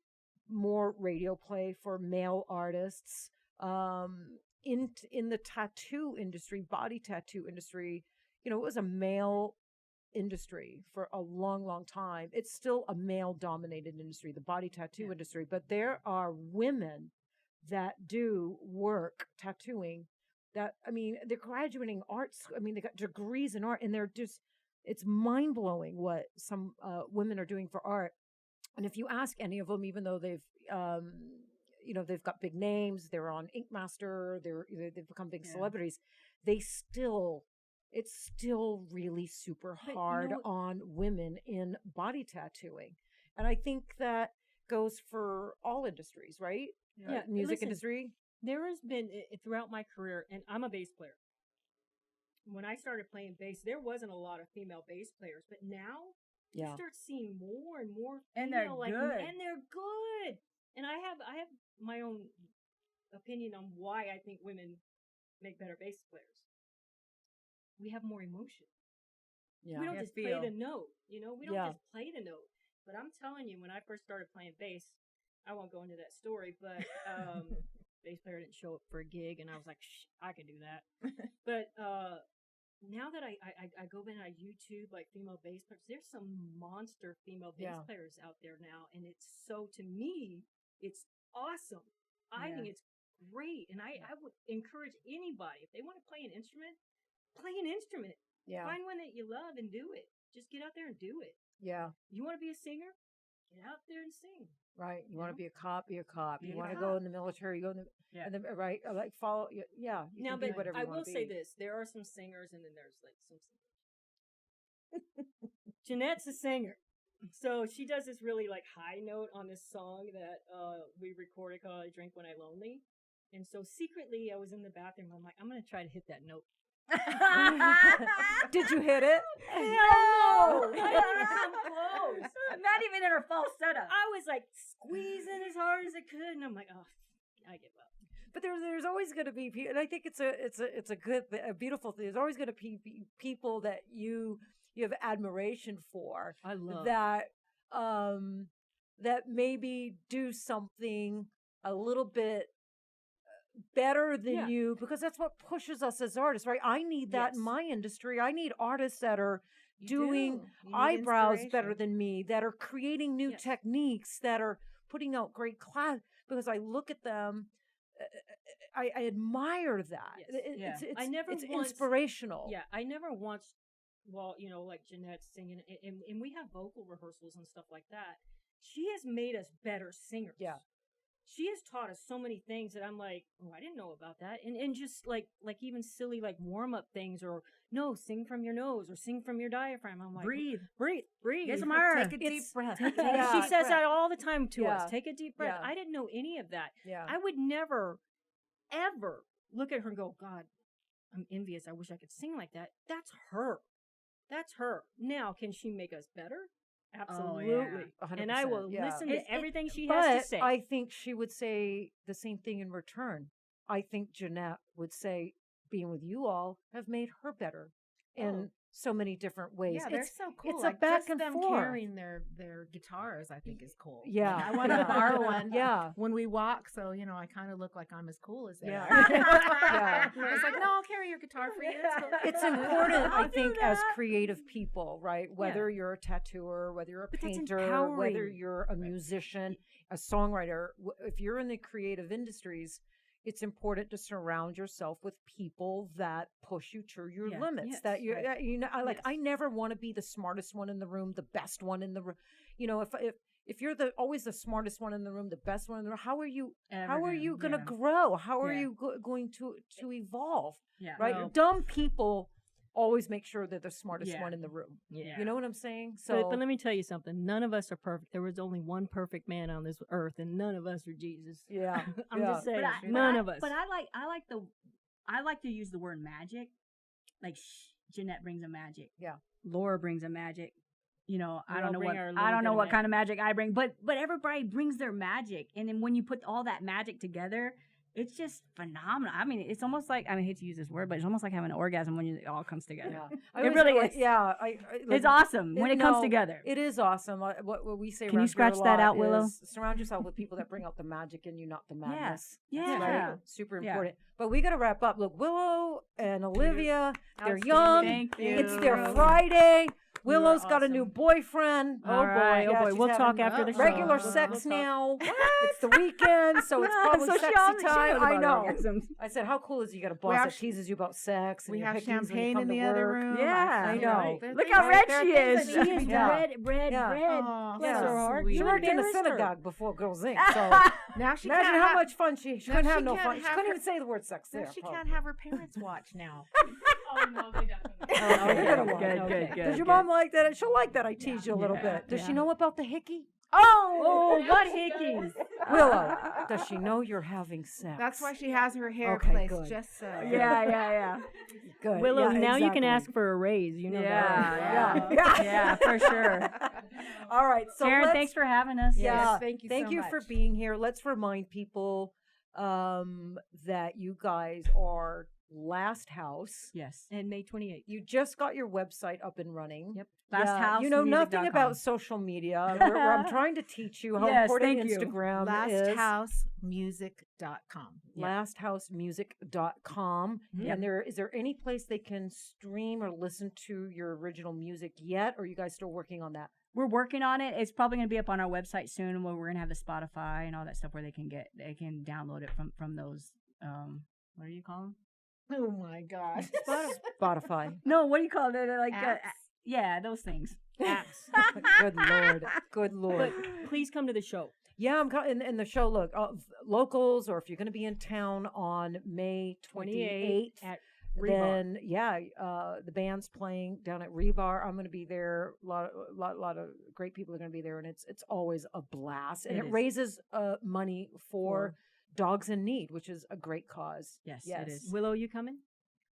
more radio play for male artists. In the tattoo industry, body tattoo industry, it was a male industry for a long, long time. It's still a male dominated industry, the body tattoo industry, but there are women that do work tattooing that, they're graduating arts. They got degrees in art, and it's mind blowing what some women are doing for art. And if you ask any of them, even though they've got big names, they're on Ink Master, they've become big celebrities, it's still really super hard on women in body tattooing. And I think that goes for all industries, right? Yeah. Music Listen, industry. There has been, throughout my career, and I'm a bass player. When I started playing bass, there wasn't a lot of female bass players, but now you start seeing more and more And they're female, good. and they're good. And I have my own opinion on why I think women make better bass players. We have more emotion. Yeah. We don't Yeah, just play feel. the note. You know, we don't Yeah. just play the note. But I'm telling you, when I first started playing bass, I won't go into that story, but bass player didn't show up for a gig, and I was like, Shh, I can do that. But now that I go in and I YouTube like female bass players, there's some monster female bass Yeah. players out there now, and it's so, to me, it's awesome. I Yeah. think it's great, and I would encourage anybody, if they want to play an instrument, play an instrument. Yeah. Find one that you love and do it. Just get out there and do it. Yeah. You want to be a singer? Get out there and sing. Right. You You want know? to be a cop, be a cop. Be You a want to cop. go in the military, you go in the, Yeah. and then, right, like follow, yeah, you Now, can be but whatever I you want will to say be. this: there are some singers, and then there's like some singers. Jeanette's a singer, so she does this really like high note on this song that we recorded called "I Drink When I'm Lonely," and so secretly I was in the bathroom. I'm like, I'm gonna try to hit that note. Did you hit it? No, I didn't even come close. Not even in her false setup. I was like squeezing as hard as I could, and I'm like, oh, I give up. But there's always going to be people, and I think it's a good, a beautiful thing. There's always going to be people that you have admiration for I love that that maybe do something a little bit better than Yeah. you, because that's what pushes us as artists, right? I need that in Yes. my industry. I need artists that are You doing do. You need eyebrows better inspiration. than me, that are creating new Yes. techniques, that are putting out great class, because I look at them, I admire that. Yes. Yeah. It's, I never it's once- inspirational. Yeah, I never once, well, you know, like Jeanette singing, and we have vocal rehearsals and stuff like that. She has made us better singers. Yeah. She has taught us so many things that I'm like, oh, I didn't know about that. And just like even silly like warm up things, or no, sing from your nose or sing from your diaphragm. I'm like, Breathe. breathe. Get some air. Take a deep breath. Yeah. She says that all the time to Yeah. us. Take a deep breath. Yeah. I didn't know any of that. Yeah. I would never, ever look at her and go, God, I'm envious. I wish I could sing like that. That's her. That's her. Now, can she make us better? Absolutely. 100%, And I will yeah. listen to It's- everything she has to But say. I think she would say the same thing in return. I think Jeanette would say, being with you all have made her better in so many different ways. Yeah, they're It's so cool. it's like, a back just and them forth. carrying their guitars, I think, is cool. Yeah. Like, I want to borrow one. Yeah. When we walk, so I kind of look like I'm as cool as they Yeah. are. Yeah. It's like, no, I'll carry your guitar for you. It's cool. It's important, I I'll do think, as that. creative people, right? Whether you're a tattooer, whether you're a But that's painter, whether empowering. you're a musician, a songwriter, if you're in the creative industries, it's important to surround yourself with people that push you to your Yeah. limits. Yes. That Right. you know, Yes. I never want to be the smartest one in the room, the best one in the room. You know, if you're always the smartest one in the room, the best one in the room, how are you going to grow? How are Yeah. you going to evolve? Yeah. Right? Well- Dumb people always make sure they're the smartest Yeah. one in the room. Yeah. You know what I'm saying? So, But let me tell you something. None of us are perfect. There was only one perfect man on this earth, and none of us are Jesus. yeah, I'm yeah. just saying, But none of us. But I like to use the word magic. Like Jeanette brings a magic. Yeah. Laura brings a magic. You know, We I all don't know bring what our I little don't bit know of what kind of magic I bring, but everybody brings their magic, and then when you put all that magic together, it's just phenomenal. I mean, it's almost like, I hate to use this word, but it's almost like having an orgasm when it all comes together. Yeah. It really is. Yeah, It's awesome when it comes no, together. It is awesome. What we say. Can you around here scratch a that lot out, Willow? is surround yourself with people that bring out the magic in you, not the madness. Yeah. Right? Super Yeah. important. But we got to wrap up. Look, Willow and Olivia, they're Outstanding. young. Thank you. It's their Friday. Willow's got a awesome. new boyfriend. Oh, boy. Oh, boy. she's We'll talk having after the show. regular We'll sex talk. now. It's the weekend, so it's probably So she sexy knows time. I about know. orgasms. I said, how cool is it? You got a We boss have that teases you about sex. And We your have hickeys when you champagne come in to the other work. room. Yeah, I you know. there are Look things- how red there are she things is. that She need to is be Yeah. done. red. Oh, Yeah. Bless her heart. sweet. She worked in the embarrassed her. synagogue before Girlz Inc. So Now she imagine can't how have- much fun she now couldn't she have no can't fun. She have couldn't her- even say the word sex now there. she probably. can't have her parents watch now. Oh no, they definitely. Oh, Good, you're gonna good, watch. good, good, Does your good. mom like that? She'll like that. I tease you a little Yeah, bit. Does she yeah. know about the hickey? Oh, what hickeys? Willow, does she know you're having sex? That's why she has her hair Okay, placed good. just so. Yeah. good. Willow, Yeah, now you can exactly. ask for a raise. You know that. Yeah, for sure. All right. So Karen, let's- thanks for having us. Yeah, Yes, thank you so for much. being here. Let's remind people that you guys are Last House. Yes. And May 28th. You just got your website up and running. Yep. Yeah, Last you know nothing House. about social media. I'm trying to teach you how Yes, important thank you. Instagram is. LastHouseMusic.com. LastHouseMusic.com. Mhm. And is there any place they can stream or listen to your original music yet? Or are you guys still working on that? We're working on it. It's probably going to be up on our website soon, where we're going to have the Spotify and all that stuff where they can download it from those. What do you call them? Oh my God. Spotify. No, what do you call it? They're like Apps? yeah, those things. Apps. Good Lord. Good Lord. But please come to the show. Yeah, I'm in the show. Look, locals, or if you're going to be in town on May 28th, at Rebar. then the band's playing down at Rebar. I'm going to be there. A lot of great people are going to be there, and it's always a blast. And It it is. raises money for dogs in need, which is a great cause. Yes, Yes. it is. Willow, you coming?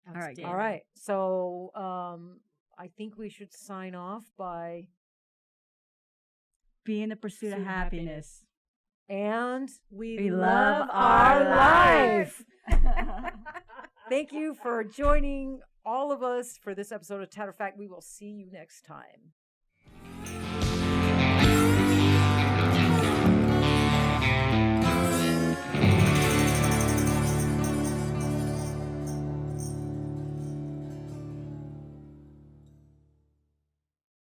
All right, Outstanding. All right, so I think we should sign off by Be in the pursuit of Pursuit of happiness. and We love love our our life. life. Thank you for joining all of us for this episode of Tatter-a-fact. We will see you next time.